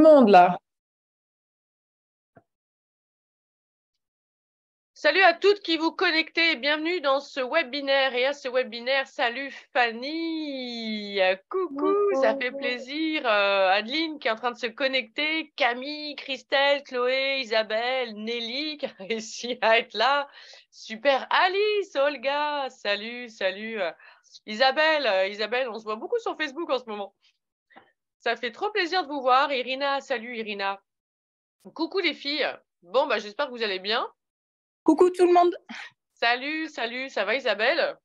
le monde là. Salut à toutes qui vous connectez et bienvenue dans ce webinaire. Et à ce webinaire, salut Fanny, coucou, ça fait plaisir. Adeline qui est en train de se connecter, Camille, Christelle, Chloé, Isabelle, Nelly qui a réussi à être là. Super, Alice, Olga, salut. Isabelle, on se voit beaucoup sur Facebook en ce moment. Ça fait trop plaisir de vous voir. Irina, salut Irina. Coucou les filles. Bon, bah j'espère que vous allez bien. Coucou tout le monde. Salut, ça va Isabelle?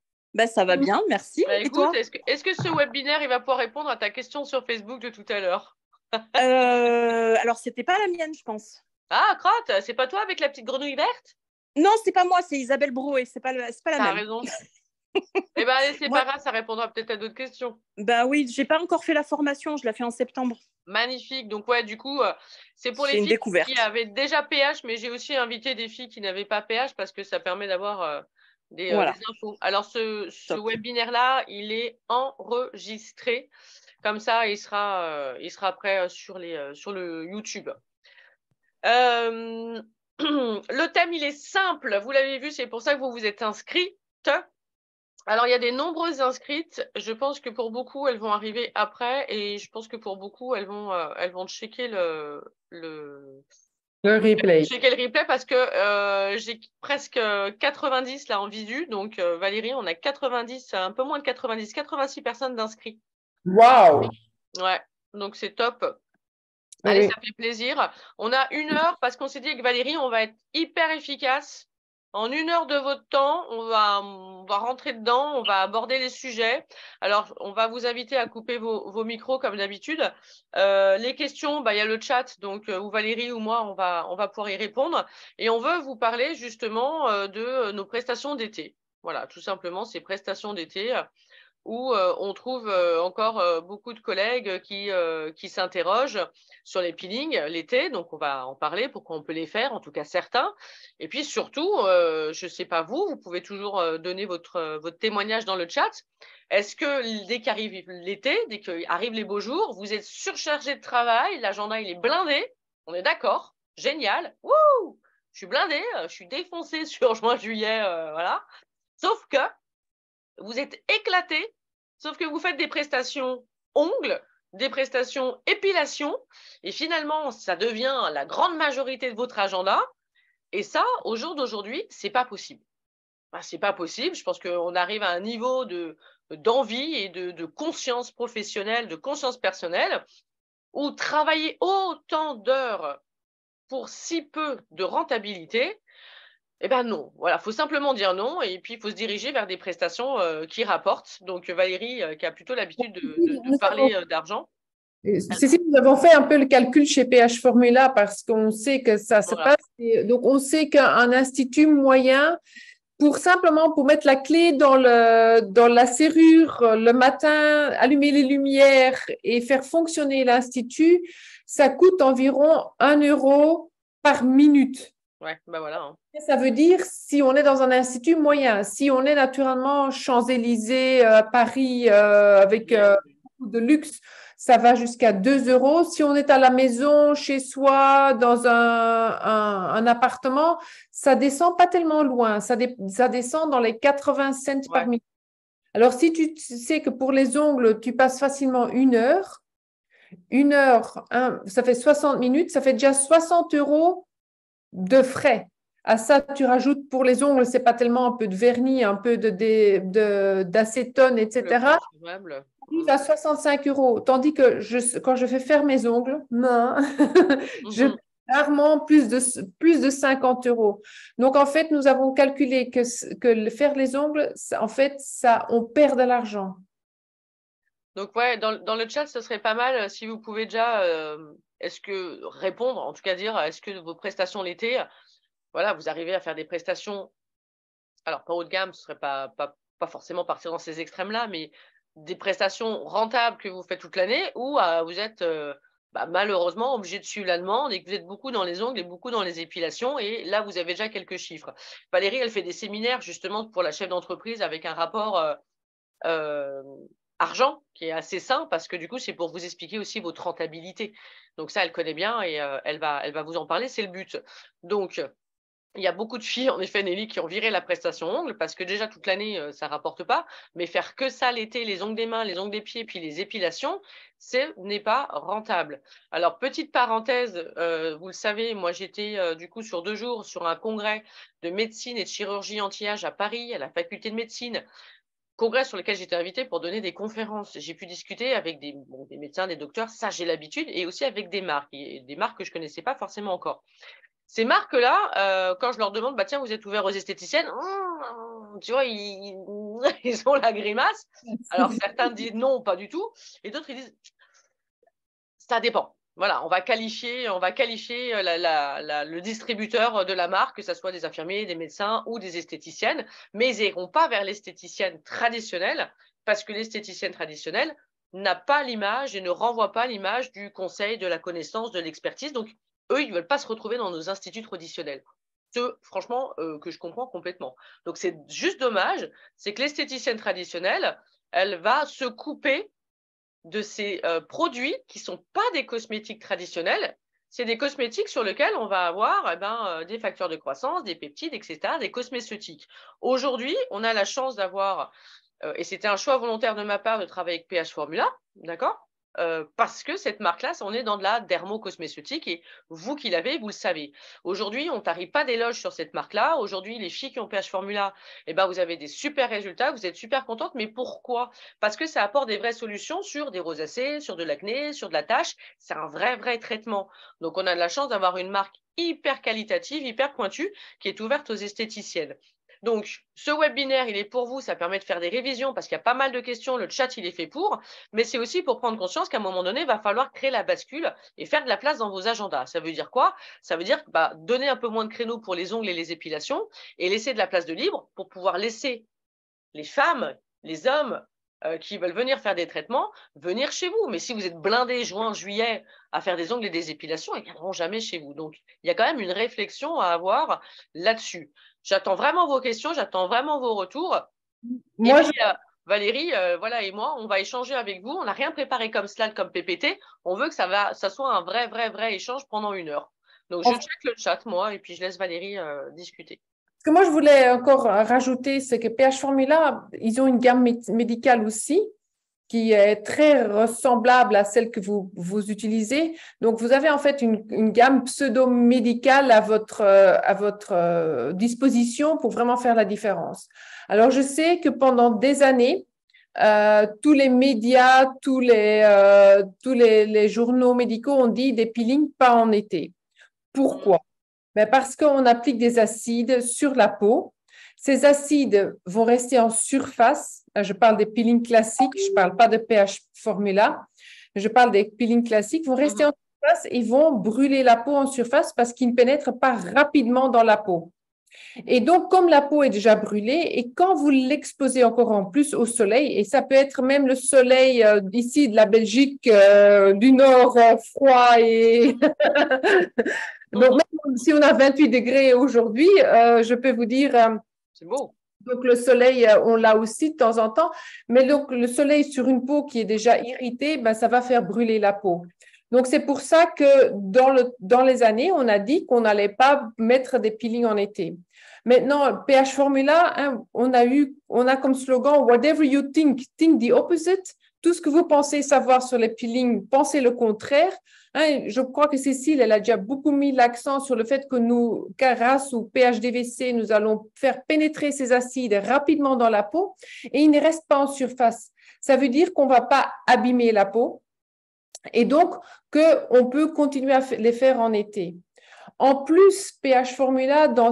Ça va bien, merci. Bah, Et écoute, toi? est-ce que ce webinaire, il va pouvoir répondre à ta question sur Facebook de tout à l'heure? Alors, c'était pas la mienne, je pense. Ah, crotte, c'est pas toi avec la petite grenouille verte? Non, c'est pas moi, c'est Isabelle Brouet, c'est pas la T'as même. raison. Eh ben, allez, c'est Moi- pas grave, ça répondra peut-être à d'autres questions. Oui, j'ai pas encore fait la formation, je la fais en septembre. Magnifique. Donc, ouais, du coup, c'est pour C'est les une filles découverte. qui avaient déjà PH, mais j'ai aussi invité des filles qui n'avaient pas PH parce que ça permet d'avoir des Voilà. infos. Alors, ce Top. webinaire-là, il est enregistré. Comme ça, il sera prêt sur le YouTube. Le thème, il est simple. Vous l'avez vu, c'est pour ça que vous vous êtes inscrites. Alors, il y a des nombreuses inscrites. Je pense que pour beaucoup, elles vont arriver après. Et je pense que pour beaucoup, elles vont checker le Le replay parce que j'ai presque 90 là en visu. Donc, Valérie, on a 90, un peu moins de 90, 86 personnes d'inscrits. Waouh! Ouais, donc c'est top. Allez, Oui. ça fait plaisir. On a 1 heure parce qu'on s'est dit avec Valérie, on va être hyper efficace. En 1 heure de votre temps, on va rentrer dedans, on va aborder les sujets. Alors, on va vous inviter à couper vos micros comme d'habitude. Les questions, il y a le chat, donc ou Valérie ou moi, on va pouvoir y répondre. Et on veut vous parler justement de nos prestations d'été. Voilà, tout simplement, ces prestations d'été où on trouve encore beaucoup de collègues qui s'interrogent sur les peelings l'été. Donc, on va en parler, pourquoi on peut les faire, en tout cas certains. Et puis surtout, je ne sais pas vous pouvez toujours donner votre témoignage dans le chat. Est-ce que dès qu'arrive l'été, dès qu'arrivent les beaux jours, vous êtes surchargé de travail, l'agenda il est blindé, on est d'accord, génial, wouh, je suis blindé, je suis défoncé sur juin-juillet, voilà. Sauf que vous êtes éclaté, sauf que vous faites des prestations ongles, des prestations épilation, et finalement, ça devient la grande majorité de votre agenda. Et ça, au jour d'aujourd'hui, c'est pas possible. C'est pas possible. Je pense qu'on arrive à un niveau d'envie et de conscience professionnelle, de conscience personnelle, où travailler autant d'heures pour si peu de rentabilité, eh ben non, voilà, faut simplement dire non et puis il faut se diriger vers des prestations qui rapportent. Donc Valérie, qui a plutôt l'habitude de parler d'argent. Cécile, nous avons fait un peu le calcul chez PH Formula parce qu'on sait que ça se Voilà. passe. Donc, on sait qu'un institut moyen, pour mettre la clé dans la serrure le matin, allumer les lumières et faire fonctionner l'institut, ça coûte environ 1 € par minute. Ouais, voilà. Hein. Ça veut dire si on est dans un institut moyen, si on est naturellement Champs-Élysées, Paris, avec beaucoup de luxe, ça va jusqu'à 2 €. Si on est à la maison, chez soi, dans un appartement, ça descend pas tellement loin. Ça descend dans les 80 cents par minute. Alors, si tu sais que pour les ongles, tu passes facilement 1 heure, ça fait 60 minutes, ça fait déjà 60 € de frais. À ça, tu rajoutes pour les ongles, c'est pas tellement un peu de vernis, un peu d'acétone, etc. Tu à 65 €. Tandis que quand je fais faire mes ongles, non, je paie rarement plus de 50 €. Donc, en fait, nous avons calculé que faire les ongles, en fait, on perd de l'argent. Donc, ouais, dans le chat, ce serait pas mal si vous pouvez déjà répondre, en tout cas dire, est-ce que vos prestations l'été, voilà, vous arrivez à faire des prestations, alors pas haut de gamme, ce serait pas forcément partir dans ces extrêmes-là, mais des prestations rentables que vous faites toute l'année ou vous êtes malheureusement obligé de suivre la demande et que vous êtes beaucoup dans les ongles et beaucoup dans les épilations et là, vous avez déjà quelques chiffres. Valérie, elle fait des séminaires justement pour la chef d'entreprise avec un rapport argent, qui est assez sain, parce que du coup, c'est pour vous expliquer aussi votre rentabilité. Donc ça, elle connaît bien et elle va vous en parler, c'est le but. Donc, il y a beaucoup de filles, en effet, Nelly, qui ont viré la prestation ongles parce que déjà, toute l'année, ça rapporte pas. Mais faire que ça l'été, les ongles des mains, les ongles des pieds, puis les épilations, ce n'est pas rentable. Alors, petite parenthèse, vous le savez, moi, j'étais du coup sur 2 jours sur un congrès de médecine et de chirurgie anti-âge à Paris, à la faculté de médecine. Congrès sur lequel j'étais invitée pour donner des conférences. J'ai pu discuter avec des médecins, des docteurs, ça j'ai l'habitude, et aussi avec des marques que je connaissais pas forcément encore. Ces marques-là, quand je leur demande, bah tiens, vous êtes ouvert aux esthéticiennes, tu vois, ils ont la grimace. Alors certains disent non, pas du tout, et d'autres ils disent ça dépend. Voilà, on va qualifier le distributeur de la marque, que ce soit des infirmiers, des médecins ou des esthéticiennes, mais ils n'iront pas vers l'esthéticienne traditionnelle parce que l'esthéticienne traditionnelle n'a pas l'image et ne renvoie pas l'image du conseil, de la connaissance, de l'expertise. Donc, eux, ils ne veulent pas se retrouver dans nos instituts traditionnels. Franchement, que je comprends complètement. Donc, c'est juste dommage, c'est que l'esthéticienne traditionnelle, elle va se couper de ces produits qui ne sont pas des cosmétiques traditionnels. C'est des cosmétiques sur lesquels on va avoir des facteurs de croissance, des peptides, etc., des cosméceutiques. Aujourd'hui, on a la chance d'avoir, et c'était un choix volontaire de ma part de travailler avec PH Formula, d'accord, parce que cette marque-là, on est dans de la dermocosméceutique et vous qui l'avez, vous le savez. Aujourd'hui, on ne tarie pas d'éloges sur cette marque-là. Aujourd'hui, les filles qui ont PH Formula, eh ben, vous avez des super résultats, vous êtes super contentes. Mais pourquoi? Parce que ça apporte des vraies solutions sur des rosacées, sur de l'acné, sur de la tache. C'est un vrai traitement. Donc, on a de la chance d'avoir une marque hyper qualitative, hyper pointue, qui est ouverte aux esthéticiennes. Donc, ce webinaire, il est pour vous, ça permet de faire des révisions parce qu'il y a pas mal de questions, le chat, il est fait pour, mais c'est aussi pour prendre conscience qu'à un moment donné, il va falloir créer la bascule et faire de la place dans vos agendas. Ça veut dire quoi? Ça veut dire donner un peu moins de créneaux pour les ongles et les épilations et laisser de la place de libre pour pouvoir laisser les femmes, les hommes qui veulent venir faire des traitements, venir chez vous. Mais si vous êtes blindés juin, juillet à faire des ongles et des épilations, ils ne viendront jamais chez vous. Donc, il y a quand même une réflexion à avoir là-dessus. J'attends vraiment vos questions, j'attends vraiment vos retours. Moi, et puis, Valérie, voilà, et moi, on va échanger avec vous. On n'a rien préparé comme slide, comme PPT. On veut que ça soit un vrai échange pendant 1 heure. Donc, je check le chat, moi, et puis je laisse Valérie discuter. Ce que moi, je voulais encore rajouter, c'est que PH Formula, ils ont une gamme médicale aussi qui est très ressemblable à celle que vous utilisez. Donc, vous avez en fait une gamme pseudo-médicale à votre disposition pour vraiment faire la différence. Alors, je sais que pendant des années, tous les médias, tous les journaux médicaux ont dit des peelings pas en été. Pourquoi? Ben parce qu'on applique des acides sur la peau. Ces acides vont rester en surface. Je parle des peelings classiques, je ne parle pas de PH Formula. Je parle des peelings classiques, vont rester en surface et vont brûler la peau en surface parce qu'ils ne pénètrent pas rapidement dans la peau. Et donc, comme la peau est déjà brûlée, et quand vous l'exposez encore en plus au soleil, et ça peut être même le soleil d'ici de la Belgique du Nord froid et donc même si on a 28 degrés aujourd'hui, je peux vous dire c'est beau. Donc, le soleil, on l'a aussi de temps en temps, mais donc le soleil sur une peau qui est déjà irritée, ben, ça va faire brûler la peau. Donc, c'est pour ça que dans les années, on a dit qu'on n'allait pas mettre des peelings en été. Maintenant, PH Formula, hein, on a comme slogan « Whatever you think, think the opposite ». Tout ce que vous pensez savoir sur les peelings, pensez le contraire. Hein, je crois que Cécile, elle a déjà beaucoup mis l'accent sur le fait que nous, grâce au PHDVC, nous allons faire pénétrer ces acides rapidement dans la peau et ils ne restent pas en surface. Ça veut dire qu'on ne va pas abîmer la peau et donc qu'on peut continuer à les faire en été. En plus, PH Formula, dans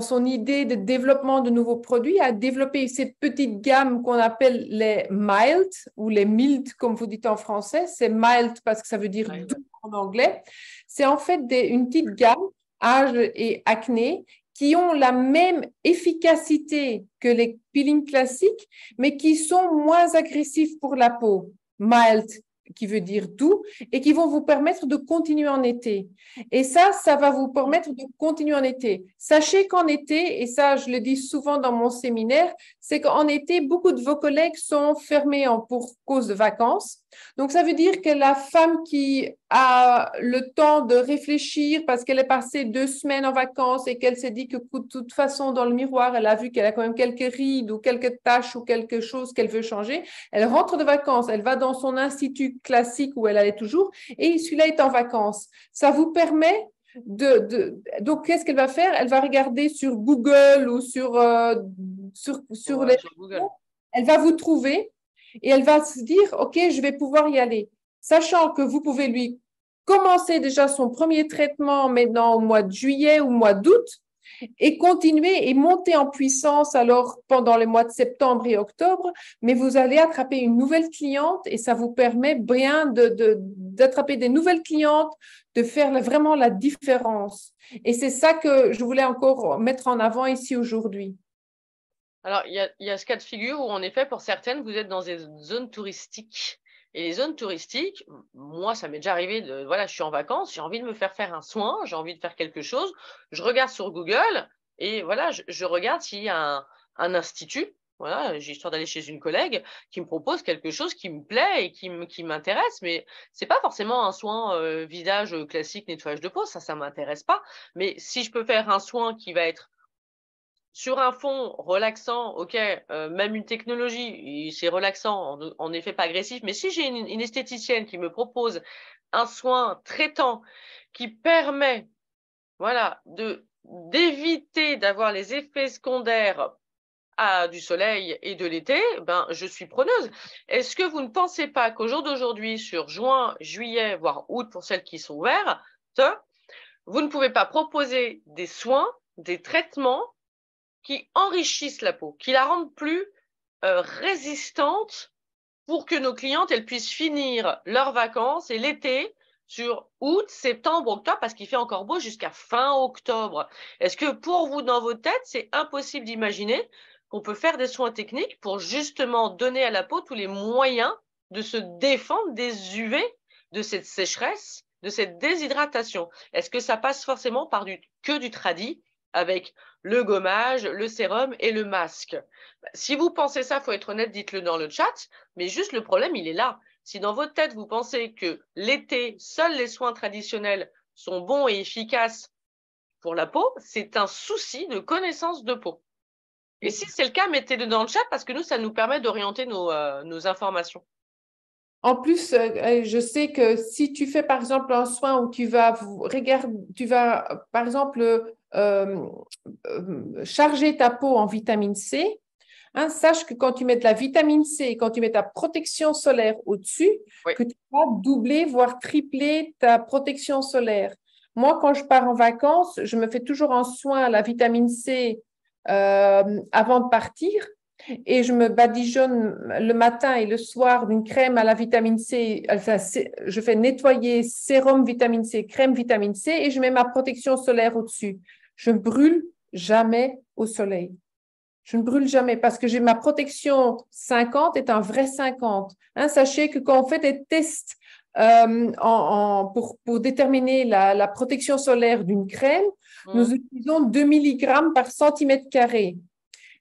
son idée de développement de nouveaux produits, a développé cette petite gamme qu'on appelle les mild ou les mild, comme vous dites en français. C'est mild parce que ça veut dire doux en anglais. C'est en fait une petite gamme, âge et acné, qui ont la même efficacité que les peelings classiques, mais qui sont moins agressifs pour la peau. Mild, qui veut dire doux, et qui vont vous permettre de continuer en été. Et ça va vous permettre de continuer en été. Sachez qu'en été, et ça je le dis souvent dans mon séminaire, c'est qu'en été, beaucoup de vos collègues sont fermés pour cause de vacances. Donc, ça veut dire que la femme qui a le temps de réfléchir parce qu'elle est passée 2 semaines en vacances et qu'elle s'est dit que de toute façon, dans le miroir, elle a vu qu'elle a quand même quelques rides ou quelques taches ou quelque chose qu'elle veut changer, elle rentre de vacances, elle va dans son institut classique où elle allait toujours et celui-là est en vacances. Ça vous permet donc, qu'est-ce qu'elle va faire? Elle va regarder sur Google ou sur Google. Elle va vous trouver et elle va se dire, OK, je vais pouvoir y aller. Sachant que vous pouvez lui commencer déjà son premier traitement maintenant au mois de juillet ou au mois d'août et continuer et monter en puissance alors pendant les mois de septembre et octobre, mais vous allez attraper une nouvelle cliente et ça vous permet bien d'attraper des nouvelles clientes, de faire vraiment la différence. Et c'est ça que je voulais encore mettre en avant ici aujourd'hui. Alors, il y a ce cas de figure où, en effet, pour certaines, vous êtes dans des zones touristiques. Et les zones touristiques, moi, ça m'est déjà arrivé voilà, je suis en vacances, j'ai envie de me faire un soin, j'ai envie de faire quelque chose. Je regarde sur Google et voilà, je regarde s'il y a un institut. Voilà, j'ai histoire d'aller chez une collègue qui me propose quelque chose qui me plaît et qui m'intéresse, mais c'est pas forcément un soin visage classique, nettoyage de peau, ça m'intéresse pas. Mais si je peux faire un soin qui va être sur un fond relaxant, ok, même une technologie, c'est relaxant, en effet pas agressif, mais si j'ai une esthéticienne qui me propose un soin traitant qui permet, voilà, d'éviter d'avoir les effets secondaires du soleil et de l'été, ben, je suis preneuse. Est-ce que vous ne pensez pas qu'au jour d'aujourd'hui, sur juin, juillet, voire août pour celles qui sont ouvertes, vous ne pouvez pas proposer des soins, des traitements qui enrichissent la peau, qui la rendent plus résistante pour que nos clientes elles puissent finir leurs vacances et l'été sur août, septembre, octobre, parce qu'il fait encore beau jusqu'à fin octobre. Est-ce que pour vous, dans vos têtes, c'est impossible d'imaginer qu'on peut faire des soins techniques pour justement donner à la peau tous les moyens de se défendre des UV, de cette sécheresse, de cette déshydratation? Est-ce que ça passe forcément par que du tradi avec le gommage, le sérum et le masque? Si vous pensez ça, il faut être honnête, dites-le dans le chat, mais juste le problème, il est là. Si dans votre tête, vous pensez que l'été, seuls les soins traditionnels sont bons et efficaces pour la peau, c'est un souci de connaissance de peau. Et si c'est le cas, mettez-le dans le chat parce que nous, ça nous permet d'orienter nos informations. En plus, je sais que si tu fais par exemple un soin où tu vas par exemple charger ta peau en vitamine C, hein, sache que quand tu mets de la vitamine C et quand tu mets ta protection solaire au-dessus, oui, que tu vas doubler, voire tripler ta protection solaire. Moi, quand je pars en vacances, je me fais toujours un soin à la vitamine C avant de partir. Et je me badigeonne le matin et le soir d'une crème à la vitamine C. Enfin, je fais nettoyer sérum vitamine C, crème vitamine C et je mets ma protection solaire au-dessus. Je ne brûle jamais au soleil. Je ne brûle jamais parce que j'ai ma protection 50 est un vrai 50. Hein, sachez que quand on fait des tests pour déterminer la protection solaire d'une crème, nous utilisons 2 mg par centimètre carré.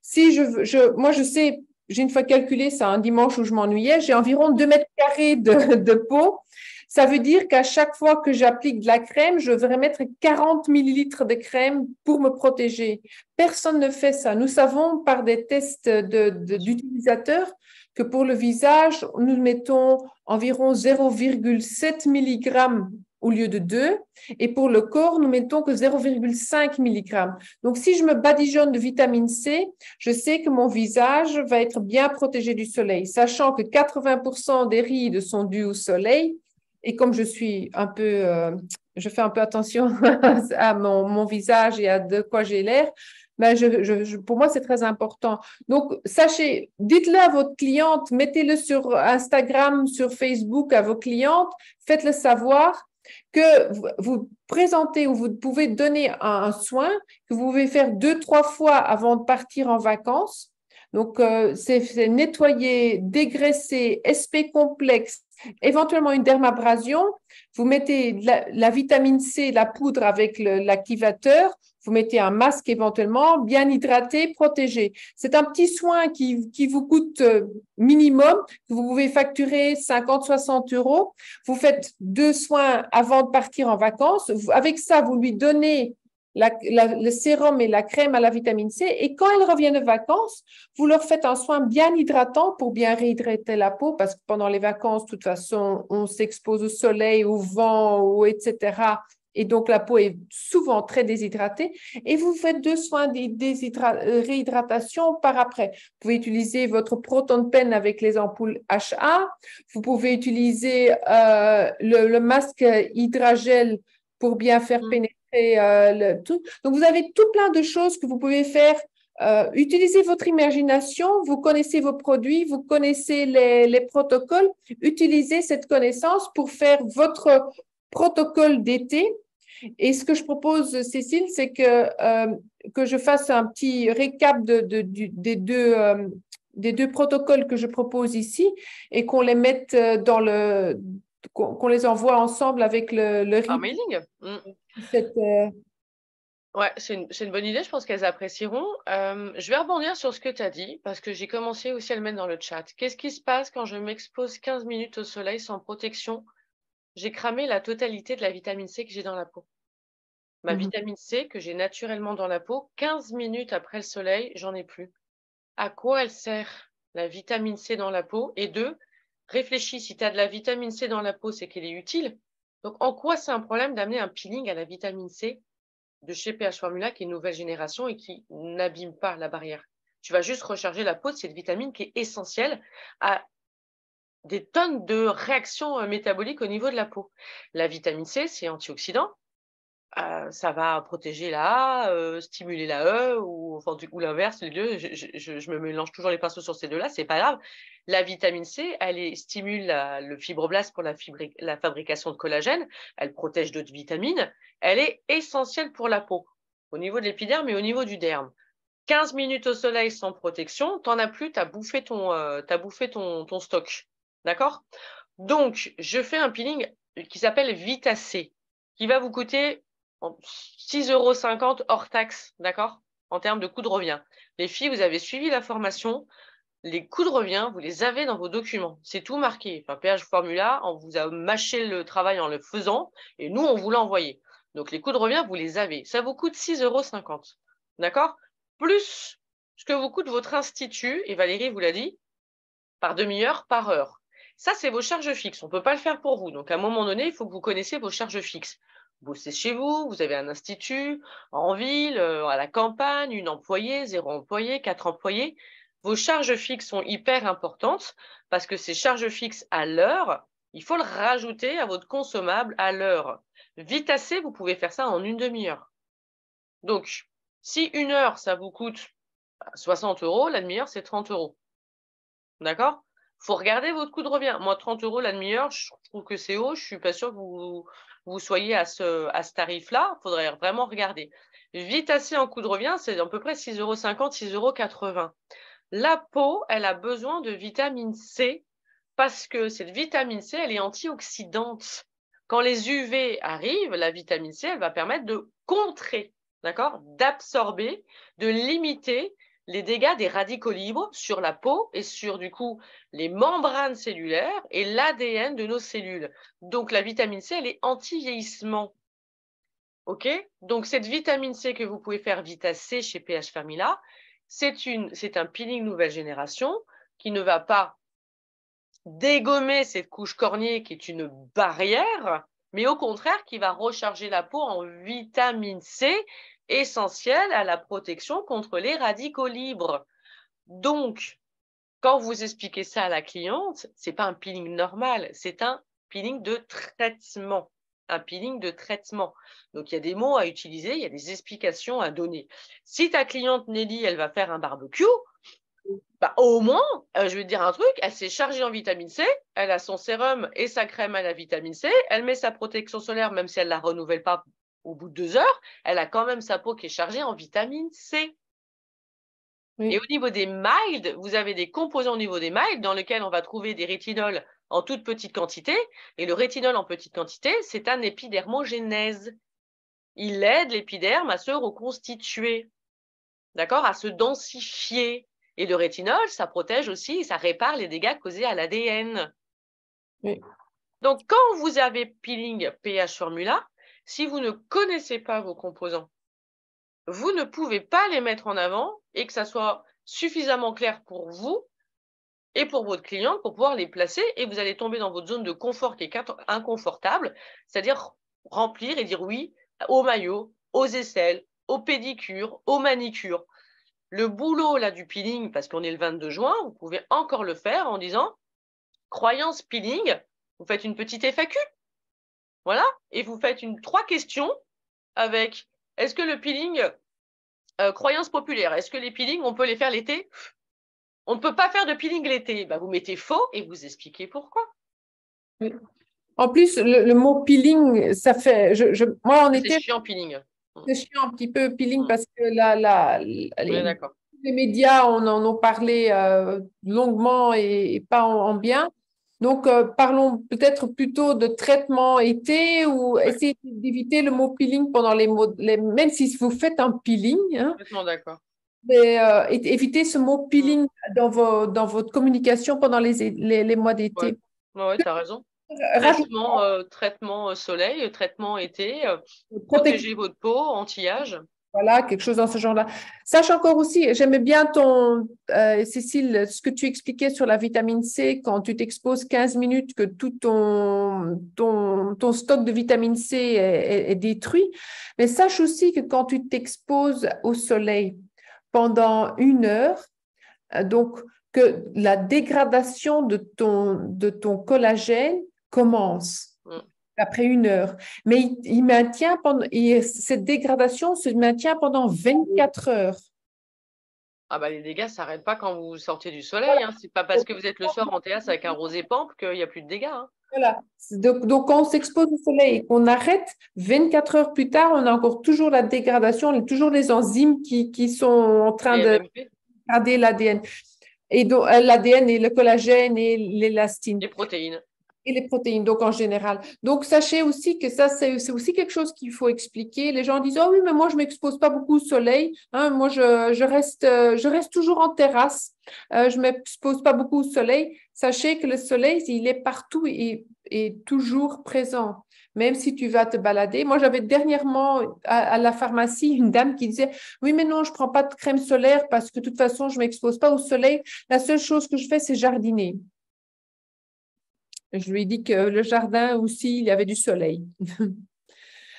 Si moi, je sais, j'ai une fois calculé ça un dimanche où je m'ennuyais, j'ai environ 2 mètres carrés de peau. Ça veut dire qu'à chaque fois que j'applique de la crème, je devrais mettre 40 millilitres de crème pour me protéger. Personne ne fait ça. Nous savons par des tests d'utilisateurs que pour le visage, nous mettons environ 0,7 mg au lieu de 2. Et pour le corps, nous mettons que 0,5 mg. Donc, si je me badigeonne de vitamine C, je sais que mon visage va être bien protégé du soleil, sachant que 80% des rides sont dues au soleil. Et comme je suis un peu, je fais un peu attention à mon visage et à de quoi j'ai l'air, ben pour moi, c'est très important. Donc, sachez, dites-le à votre cliente, mettez-le sur Instagram, sur Facebook à vos clientes, faites-le savoir que vous présentez ou vous pouvez donner un soin que vous pouvez faire 2-3 fois avant de partir en vacances. Donc, c'est nettoyer, dégraisser, SP complexe, éventuellement une dermabrasion, vous mettez la vitamine C, la poudre avec l'activateur, vous mettez un masque éventuellement, bien hydraté, protégé. C'est un petit soin qui vous coûte minimum, vous pouvez facturer 50-60 euros. Vous faites 2 soins avant de partir en vacances. Avec ça, vous lui donnez le sérum et la crème à la vitamine C. Et quand elles reviennent de vacances, vous leur faites un soin bien hydratant pour bien réhydrater la peau parce que pendant les vacances, de toute façon, on s'expose au soleil, au vent, etc. Et donc, la peau est souvent très déshydratée. Et vous faites 2 soins de réhydratation par après. Vous pouvez utiliser votre Proton Pen avec les ampoules HA. Vous pouvez utiliser le masque hydrogel pour bien faire pénétrer le tout. Donc, vous avez tout plein de choses que vous pouvez faire. Utilisez votre imagination, vous connaissez vos produits, vous connaissez les protocoles. Utilisez cette connaissance pour faire votre protocole d'été. Et ce que je propose, Cécile, c'est que je fasse un petit récap des deux protocoles que je propose ici et qu'on les mette qu'on les envoie ensemble avec le Par mailing. Ouais, c'est une bonne idée. Je pense qu'elles apprécieront. Je vais rebondir sur ce que tu as dit parce que j'ai commencé aussi à le mettre dans le chat. Qu'est-ce qui se passe quand je m'expose 15 minutes au soleil sans protection? J'ai cramé la totalité de la vitamine C que j'ai dans la peau. Ma vitamine C que j'ai naturellement dans la peau, 15 minutes après le soleil, j'en ai plus. À quoi elle sert, la vitamine C dans la peau? Et 2, réfléchis, si tu as de la vitamine C dans la peau, c'est qu'elle est utile. Donc, en quoi c'est un problème d'amener un peeling à la vitamine C de chez PH Formula, qui est une nouvelle génération et qui n'abîme pas la barrière? Tu vas juste recharger la peau de cette vitamine qui est essentielle à des tonnes de réactions métaboliques au niveau de la peau. La vitamine C, c'est antioxydant. Ça va protéger la A, stimuler la E, ou l'inverse, les deux. Je me mélange toujours les pinceaux sur ces deux-là, c'est pas grave. La vitamine C, elle stimule le fibroblast pour la fabrication de collagène, elle protège d'autres vitamines, elle est essentielle pour la peau, au niveau de l'épiderme et au niveau du derme. 15 minutes au soleil sans protection, t'en as plus, t'as bouffé ton stock. D'accord? Donc, je fais un peeling qui s'appelle Vita-C, qui va vous coûter 6,50 € hors taxe, d'accord? En termes de coût de revient. Les filles, vous avez suivi la formation. Les coûts de revient, vous les avez dans vos documents. C'est tout marqué. Enfin, PH Formula, on vous a mâché le travail en le faisant et nous, on vous l'a envoyé. Donc, les coûts de revient, vous les avez. Ça vous coûte 6,50 €. D'accord? Plus ce que vous coûte votre institut, et Valérie vous l'a dit, par demi-heure, par heure. Ça, c'est vos charges fixes. On ne peut pas le faire pour vous. Donc, à un moment donné, il faut que vous connaissiez vos charges fixes. Vous bossez chez vous, vous avez un institut, en ville, à la campagne, 1 employée, 0 employé, 4 employés. Vos charges fixes sont hyper importantes parce que ces charges fixes à l'heure, il faut le rajouter à votre consommable à l'heure. Vita-C, vous pouvez faire ça en une demi-heure. Donc, si 1 heure, ça vous coûte 60 €, la demi-heure, c'est 30 €. D'accord? Il faut regarder votre coût de revient. Moi, 30 € la demi-heure, je trouve que c'est haut. Je ne suis pas sûre que vous soyez à ce tarif-là. Il faudrait vraiment regarder. Vita-C en coût de revient, c'est à peu près 6,50 €, 6,80 €. La peau, elle a besoin de vitamine C parce que cette vitamine C, elle est antioxydante. Quand les UV arrivent, la vitamine C, elle va permettre de contrer, d'accord, d'absorber, de limiter les dégâts des radicaux libres sur la peau et sur, du coup, les membranes cellulaires et l'ADN de nos cellules. Donc, la vitamine C, elle est anti-vieillissement. OK? Donc, cette vitamine C que vous pouvez faire Vita-C chez PH Formula, c'est un peeling nouvelle génération qui ne va pas dégommer cette couche cornée qui est une barrière, mais au contraire qui va recharger la peau en vitamine C essentielle à la protection contre les radicaux libres. Donc, quand vous expliquez ça à la cliente, c'est pas un peeling normal, c'est un peeling de traitement. Un peeling de traitement. Donc, il y a des mots à utiliser, il y a des explications à donner. Si ta cliente Nelly, elle va faire un barbecue, bah, au moins, je vais te dire un truc, elle s'est chargée en vitamine C, elle a son sérum et sa crème à la vitamine C, elle met sa protection solaire, même si elle ne la renouvelle pas au bout de 2 heures, elle a quand même sa peau qui est chargée en vitamine C. Oui. Et au niveau des mild, vous avez des composants au niveau des mild dans lesquels on va trouver des rétinols en toute petite quantité. Et le rétinol en petite quantité, c'est un épidermogénèse. Il aide l'épiderme à se reconstituer, d'accord, à se densifier. Et le rétinol, ça protège aussi, ça répare les dégâts causés à l'ADN. Oui. Donc, quand vous avez peeling pH Formula, si vous ne connaissez pas vos composants, vous ne pouvez pas les mettre en avant et que ça soit suffisamment clair pour vous et pour votre client pour pouvoir les placer, et vous allez tomber dans votre zone de confort qui est inconfortable, c'est-à-dire remplir et dire oui au maillot, aux aisselles, aux pédicures, aux manicures. Le boulot là du peeling, parce qu'on est le 22 juin, vous pouvez encore le faire en disant croyance peeling, vous faites une petite FAQ, voilà, et vous faites 3 questions avec est-ce que le peeling, croyance populaire, est-ce que les peelings, on peut les faire l'été? On ne peut pas faire de peeling l'été. Bah, vous mettez faux et vous expliquez pourquoi. Oui. En plus, le mot peeling, ça fait. Moi, on était. C'est chiant, peeling. C'est chiant un petit peu, peeling, parce que D'accord. les médias en ont parlé longuement et pas en bien. Donc, parlons peut-être plutôt de traitement été ou essayer d'éviter le mot peeling pendant même si vous faites un peeling, hein, Complètement d'accord. mais éviter ce mot peeling dans votre communication pendant les mois d'été. Ouais, tu as raison. Traitement soleil, traitement été, protégez votre peau, anti-âge. Voilà, quelque chose dans ce genre-là. Sache encore aussi, j'aimais bien Cécile, ce que tu expliquais sur la vitamine C, quand tu t'exposes 15 minutes, que tout ton stock de vitamine C est détruit. Mais sache aussi que quand tu t'exposes au soleil pendant 1 heure, donc que la dégradation de ton collagène commence après 1 heure. Mais il maintient cette dégradation se maintient pendant 24 heures. Ah bah les dégâts ne s'arrêtent pas quand vous sortez du soleil. Hein. C'est pas parce que vous êtes le soir en terrasse avec un rosé pampe qu'il n'y a plus de dégâts. Hein. Voilà. Donc, quand on s'expose au soleil et qu'on arrête, 24 heures plus tard, on a encore toujours la dégradation, toujours les enzymes qui sont en train de dégrader l'ADN. Et donc, l'ADN et le collagène et l'élastine. Les protéines. Et les protéines, donc en général. Donc, sachez aussi que ça, c'est aussi quelque chose qu'il faut expliquer. Les gens disent, oh oui, mais moi, je ne m'expose pas beaucoup au soleil. Hein, moi, je reste toujours en terrasse. Je ne m'expose pas beaucoup au soleil. Sachez que le soleil, il est partout et toujours présent. Même si tu vas te balader. Moi, j'avais dernièrement à la pharmacie une dame qui disait, oui, mais non, je ne prends pas de crème solaire parce que de toute façon, je ne m'expose pas au soleil. La seule chose que je fais, c'est jardiner. Je lui ai dit que le jardin aussi, il y avait du soleil.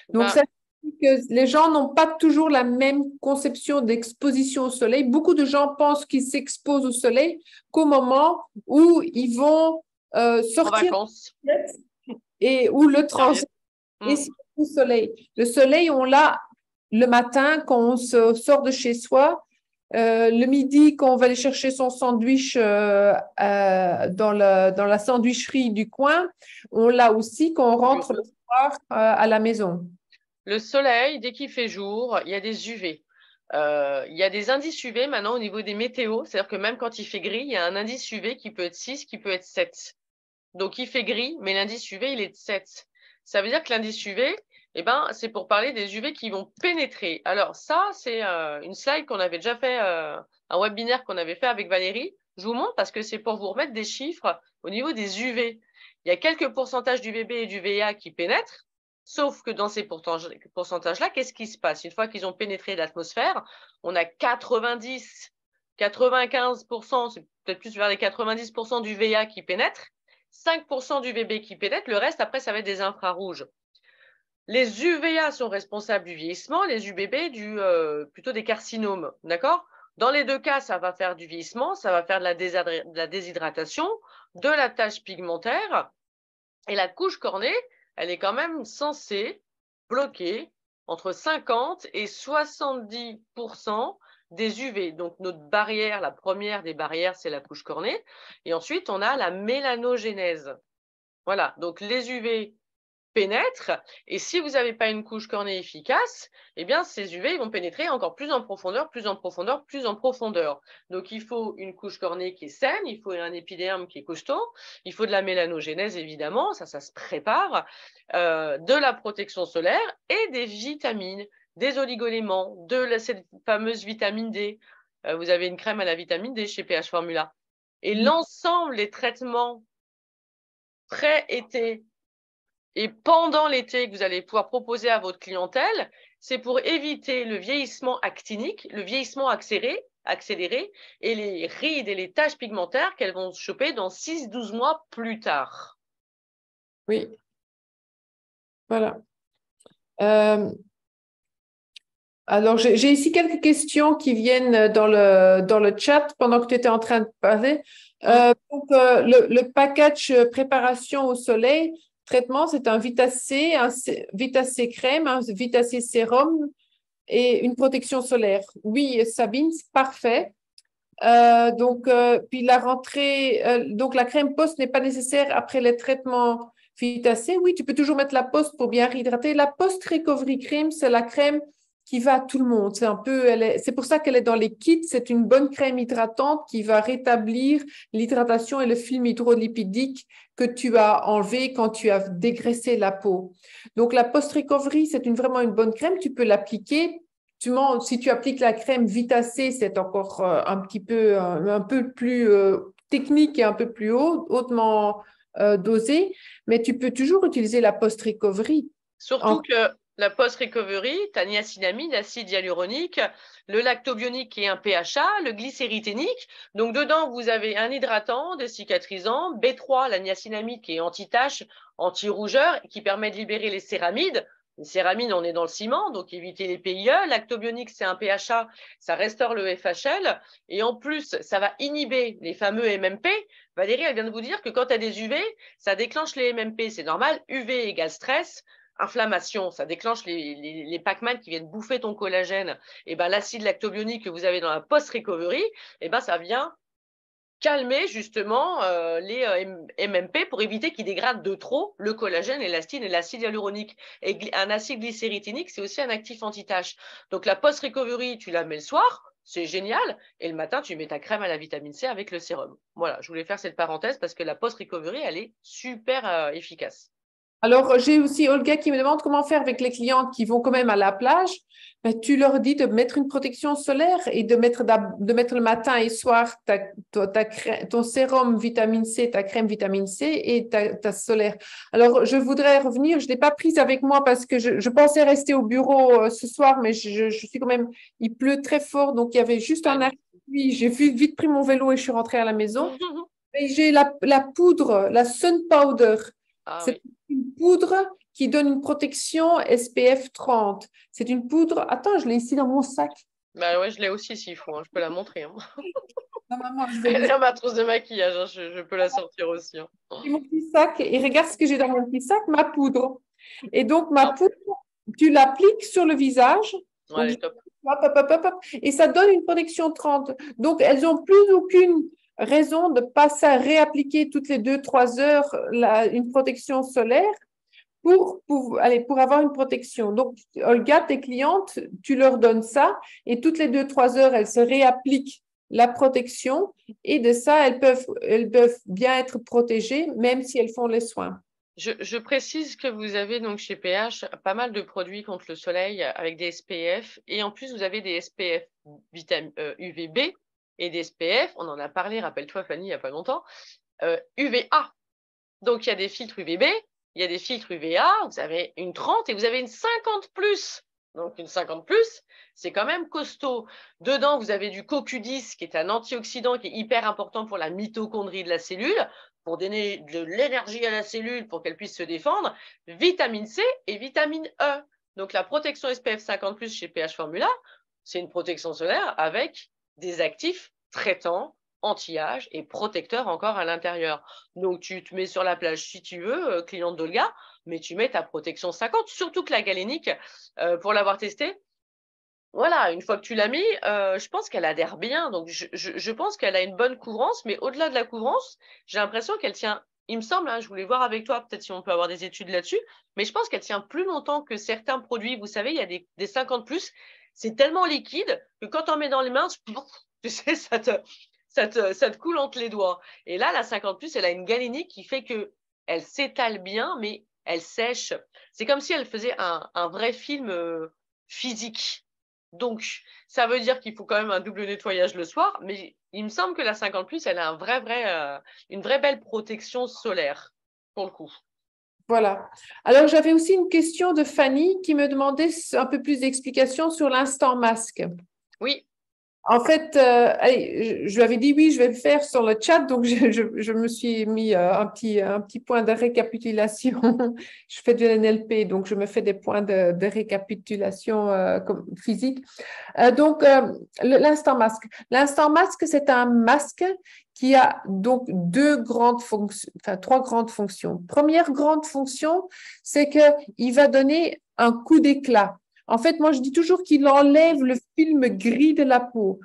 Donc, ça dit que les gens n'ont pas toujours la même conception d'exposition au soleil. Beaucoup de gens pensent qu'ils s'exposent au soleil qu'au moment où ils vont sortir et où le transit et au soleil. Le soleil, on l'a le matin quand on sort de chez soi. Le midi, quand on va aller chercher son sandwich dans la sandwicherie du coin, on l'a aussi quand on rentre le soir à la maison. Le soleil, dès qu'il fait jour, il y a des UV. Il y a des indices UV maintenant au niveau des météos. C'est-à-dire que même quand il fait gris, il y a un indice UV qui peut être 6, qui peut être 7. Donc, il fait gris, mais l'indice UV, il est de 7. Ça veut dire que l'indice UV, eh ben, c'est pour parler des UV qui vont pénétrer. Alors ça, c'est une slide qu'on avait déjà fait, un webinaire qu'on avait fait avec Valérie. Je vous montre parce que c'est pour vous remettre des chiffres au niveau des UV. Il y a quelques pourcentages d'UVB et d'UVA qui pénètrent, sauf que dans ces pourcentages-là, qu'est-ce qui se passe? Une fois qu'ils ont pénétré l'atmosphère, on a 95%, c'est peut-être plus vers les 90% d'UVA qui pénètrent, 5% d'UVB qui pénètrent, le reste, après, ça va être des infrarouges. Les UVA sont responsables du vieillissement, les UVB plutôt des carcinomes, d'accord? Dans les deux cas, ça va faire du vieillissement, ça va faire de la déshydratation, de la tache pigmentaire, et la couche cornée, elle est quand même censée bloquer entre 50 et 70% des UV. Donc, notre barrière, la première des barrières, c'est la couche cornée. Et ensuite, on a la mélanogénèse. Voilà, donc les UV pénètrent. Et si vous n'avez pas une couche cornée efficace, eh bien, ces UV ils vont pénétrer encore plus en profondeur, plus en profondeur, plus en profondeur. Donc, il faut une couche cornée qui est saine, il faut un épiderme qui est costaud, il faut de la mélanogénèse, évidemment, ça se prépare, de la protection solaire et des vitamines, des oligoéléments, cette fameuse vitamine D. Vous avez une crème à la vitamine D chez PH Formula. Et l'ensemble des traitements pré-été et pendant l'été que vous allez pouvoir proposer à votre clientèle, c'est pour éviter le vieillissement actinique, le vieillissement accéléré et les rides et les taches pigmentaires qu'elles vont se choper dans 6-12 mois plus tard. Oui. Voilà. Alors, j'ai ici quelques questions qui viennent dans le chat pendant que tu étais en train de parler. Le package préparation au soleil, traitement, c'est un Vita-C, Vita-C crème, un Vita-C sérum et une protection solaire. Oui, Sabine, c'est parfait. Puis la rentrée, donc la crème post n'est pas nécessaire après les traitements Vita-C. Oui, tu peux toujours mettre la post pour bien réhydrater. La post recovery cream, c'est la crème qui va à tout le monde. C'est pour ça qu'elle est dans les kits. C'est une bonne crème hydratante qui va rétablir l'hydratation et le film hydrolipidique que tu as enlevé quand tu as dégraissé la peau. Donc, la post-recovery, c'est vraiment une bonne crème. Tu peux l'appliquer. Si tu appliques la crème Vita-C, c'est encore un peu plus technique et un peu plus hautement dosé. Mais tu peux toujours utiliser la post-recovery. Surtout que la post-recovery, tu as niacinamide, acide hyaluronique, le lactobionique qui est un PHA, le glycérithénique. Donc, dedans, vous avez un hydratant, des cicatrisants, B3, la niacinamide qui est anti-tache, anti-rougeur, qui permet de libérer les céramides. Les céramides, on est dans le ciment, donc évitez les PIE. Lactobionique, c'est un PHA, ça restaure le FHL. Et en plus, ça va inhiber les fameux MMP. Valérie, elle vient de vous dire que quand tu as des UV, ça déclenche les MMP. C'est normal, UV égale stress. Inflammation, ça déclenche les Pac-Man qui viennent bouffer ton collagène. Et ben l'acide lactobionique que vous avez dans la post-recovery, et ben ça vient calmer justement les MMP pour éviter qu'ils dégradent de trop le collagène, l'élastine et l'acide hyaluronique. Et un acide glycéritinique, c'est aussi un actif anti-tache. Donc la post-recovery, tu la mets le soir, c'est génial. Et le matin, tu mets ta crème à la vitamine C avec le sérum. Voilà, je voulais faire cette parenthèse parce que la post-recovery, elle est super efficace. Alors, j'ai aussi Olga qui me demande comment faire avec les clientes qui vont quand même à la plage. Ben, tu leur dis de mettre une protection solaire et de mettre le matin et soir ton sérum vitamine C, ta crème vitamine C et ta solaire. Alors, je voudrais revenir, je ne l'ai pas prise avec moi parce que je pensais rester au bureau ce soir, mais je suis quand même, il pleut très fort, donc il y avait juste un arrêt. Oui, j'ai vite pris mon vélo et je suis rentrée à la maison. Et j'ai la poudre, la Sun Powder. C'est une poudre qui donne une protection SPF 30. C'est une poudre. Attends, je l'ai ici dans mon sac. Bah ouais, je l'ai aussi s'il faut. Je peux la montrer. Non, maman, Elle est dans ma trousse de maquillage. Je peux la sortir aussi. J'ai mon petit sac et regarde ce que j'ai dans mon petit sac, ma poudre. Et donc, ma poudre, tu l'appliques sur le visage. Ouais, top. Et ça donne une protection 30. Donc, elles n'ont plus aucune raison de ne pas ça réappliquer toutes les 2-3 heures une protection solaire pour avoir une protection. Donc, Olga, tes clientes, tu leur donnes ça et toutes les 2-3 heures, elles se réappliquent la protection et de ça, elles peuvent bien être protégées même si elles font les soins. Je précise que vous avez donc chez PH pas mal de produits contre le soleil avec des SPF et en plus vous avez des SPF UVB et des SPF, on en a parlé, rappelle-toi Fanny, il n'y a pas longtemps, UVA. Donc il y a des filtres UVB, il y a des filtres UVA, vous avez une 30 et vous avez une 50 plus. Donc une 50 plus, c'est quand même costaud. Dedans, vous avez du CoQ10 qui est un antioxydant qui est hyper important pour la mitochondrie de la cellule, pour donner de l'énergie à la cellule pour qu'elle puisse se défendre, vitamine C et vitamine E. Donc la protection SPF 50 plus chez PH Formula, c'est une protection solaire avec des actifs traitants, anti-âge et protecteurs encore à l'intérieur. Donc tu te mets sur la plage si tu veux, cliente d'Olga, mais tu mets ta protection 50, surtout que la galénique, pour l'avoir testée, voilà, une fois que tu l'as mis, je pense qu'elle adhère bien. Donc je pense qu'elle a une bonne couvrance, mais au-delà de la couvrance, j'ai l'impression qu'elle tient il me semble, hein, je voulais voir avec toi, peut-être si on peut avoir des études là-dessus, mais je pense qu'elle tient plus longtemps que certains produits. Vous savez, il y a des 50+, c'est tellement liquide que quand on met dans les mains, tu sais, ça te coule entre les doigts. Et là, la 50+, elle a une galénique qui fait que elle s'étale bien, mais elle sèche. C'est comme si elle faisait un vrai film physique. Donc, ça veut dire qu'il faut quand même un double nettoyage le soir, mais il me semble que la 50+, elle a une vraie belle protection solaire, pour le coup. Voilà. Alors, j'avais aussi une question de Fanny qui me demandait un peu plus d'explications sur l'instant masque. Oui. En fait, allez, je lui avais dit oui, je vais le faire sur le chat, donc je me suis mis un petit point de récapitulation. Je fais du NLP, donc je me fais des points de récapitulation physique. Donc, l'instant masque. L'instant masque, c'est un masque qui a donc trois grandes fonctions. Première grande fonction, c'est qu'il va donner un coup d'éclat. En fait, moi, je dis toujours qu'il enlève le film gris de la peau.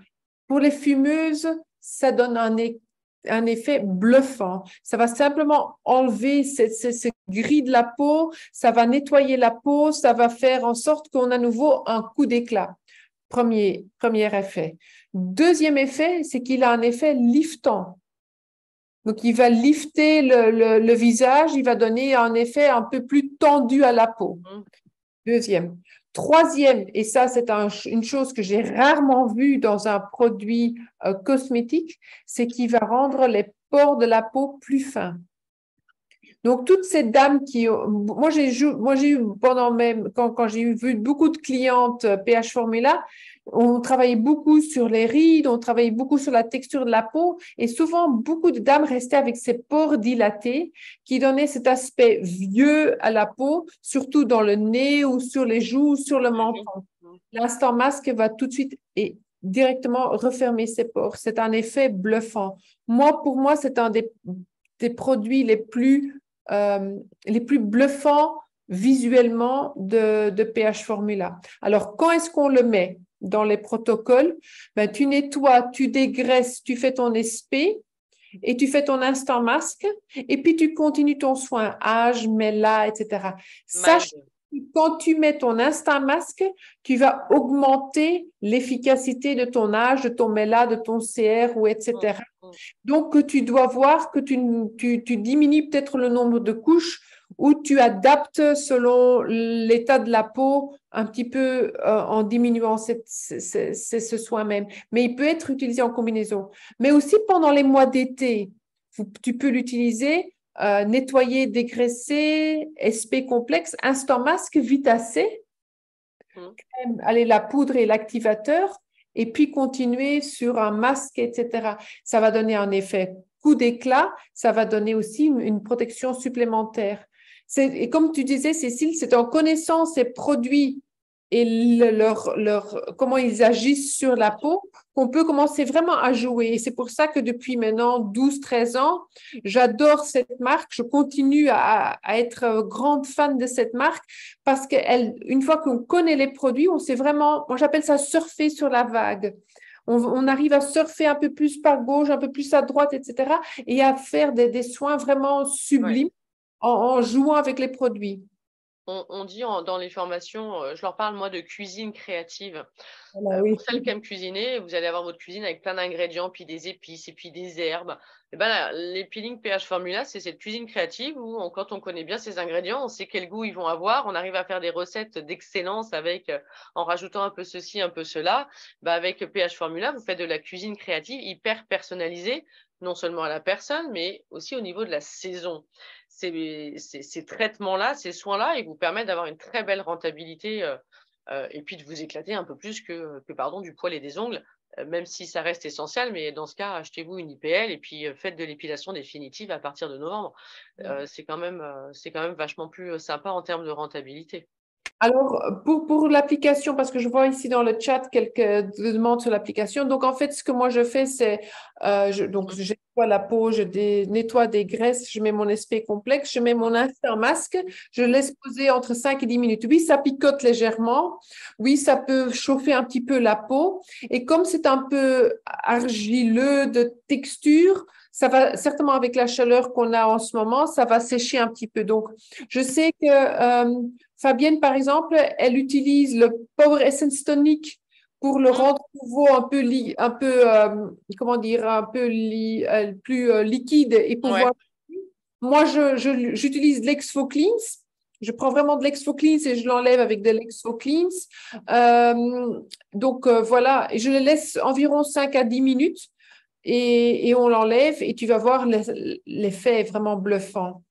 Pour les fumeuses, ça donne un effet bluffant. Ça va simplement enlever ce gris de la peau, ça va nettoyer la peau, ça va faire en sorte qu'on a à nouveau un coup d'éclat. Premier effet. Deuxième effet, c'est qu'il a un effet liftant. Donc, il va lifter le visage, il va donner un effet un peu plus tendu à la peau. Deuxième. Troisième, et ça, c'est une chose que j'ai rarement vue dans un produit cosmétique, c'est qu'il va rendre les pores de la peau plus fins. Donc, toutes ces dames qui ont… Moi, j'ai eu pendant même… Quand j'ai vu beaucoup de clientes pH Formula, on travaillait beaucoup sur les rides, on travaillait beaucoup sur la texture de la peau et souvent, beaucoup de dames restaient avec ces pores dilatés qui donnaient cet aspect vieux à la peau, surtout dans le nez ou sur les joues ou sur le menton. L'instant masque va tout de suite et directement refermer ces pores. C'est un effet bluffant. Pour moi, c'est un des produits les plus bluffants visuellement de pH Formula. Alors, quand est-ce qu'on le met dans les protocoles? Ben, tu nettoies, tu dégraisses, tu fais ton SP et tu fais ton instant masque et puis tu continues ton soin, âge, méla, etc. Sache que quand tu mets ton instant masque, tu vas augmenter l'efficacité de ton âge, de ton méla, de ton CR ou etc. Donc, tu dois voir que tu diminues peut-être le nombre de couches ou tu adaptes selon l'état de la peau un petit peu en diminuant ce soin même. Mais il peut être utilisé en combinaison. Mais aussi pendant les mois d'été, tu peux l'utiliser, nettoyer, dégraisser, SP complexe, instant masque, vitacé, allez, la poudre et l'activateur, et puis continuer sur un masque, etc. Ça va donner un effet coup d'éclat, ça va donner aussi une protection supplémentaire. Et comme tu disais, Cécile, c'est en connaissant ces produits et comment ils agissent sur la peau qu'on peut commencer vraiment à jouer. Et c'est pour ça que depuis maintenant 12-13 ans, j'adore cette marque. Je continue à être grande fan de cette marque parce qu'une fois qu'on connaît les produits, on sait vraiment, moi j'appelle ça surfer sur la vague. On arrive à surfer un peu plus par gauche, un peu plus à droite, etc. et à faire des soins vraiment sublimes en jouant avec les produits. On dit dans les formations, je leur parle moi de cuisine créative. Oui. Pour celles qui aiment cuisiner, vous allez avoir votre cuisine avec plein d'ingrédients, puis des épices et puis des herbes. Et ben les peelings pH Formula, c'est cette cuisine créative où quand on connaît bien ces ingrédients, on sait quel goût ils vont avoir, on arrive à faire des recettes d'excellence avec en rajoutant un peu ceci, un peu cela. Avec pH Formula, vous faites de la cuisine créative hyper personnalisée, non seulement à la personne, mais aussi au niveau de la saison. Ces traitements-là, ces soins-là, ils vous permettent d'avoir une très belle rentabilité et puis de vous éclater un peu plus que du poil et des ongles, même si ça reste essentiel. Mais dans ce cas, achetez-vous une IPL et puis faites de l'épilation définitive à partir de novembre. C'est quand même vachement plus sympa en termes de rentabilité. Alors, pour l'application, parce que je vois ici dans le chat quelques demandes sur l'application. Donc, en fait, ce que moi je fais, c'est, j'ai nettoie la peau, nettoie des graisses, je mets mon SPF complexe, je mets mon instant masque, je laisse poser entre 5 et 10 minutes. Oui, ça picote légèrement. Oui, ça peut chauffer un petit peu la peau. Et comme c'est un peu argileux de texture, ça va certainement avec la chaleur qu'on a en ce moment, ça va sécher un petit peu. Donc, je sais que Fabienne, par exemple, elle utilise le Power Essence Tonic pour le rendre nouveau comment dire, plus liquide et pouvoir. Moi, j'utilise de l'Exfo Cleans. Je prends vraiment de l'Exfo Cleans et je l'enlève avec de l'Exfo Cleans. Donc, voilà, et je le laisse environ 5 à 10 minutes et on l'enlève et tu vas voir l'effet est vraiment bluffant.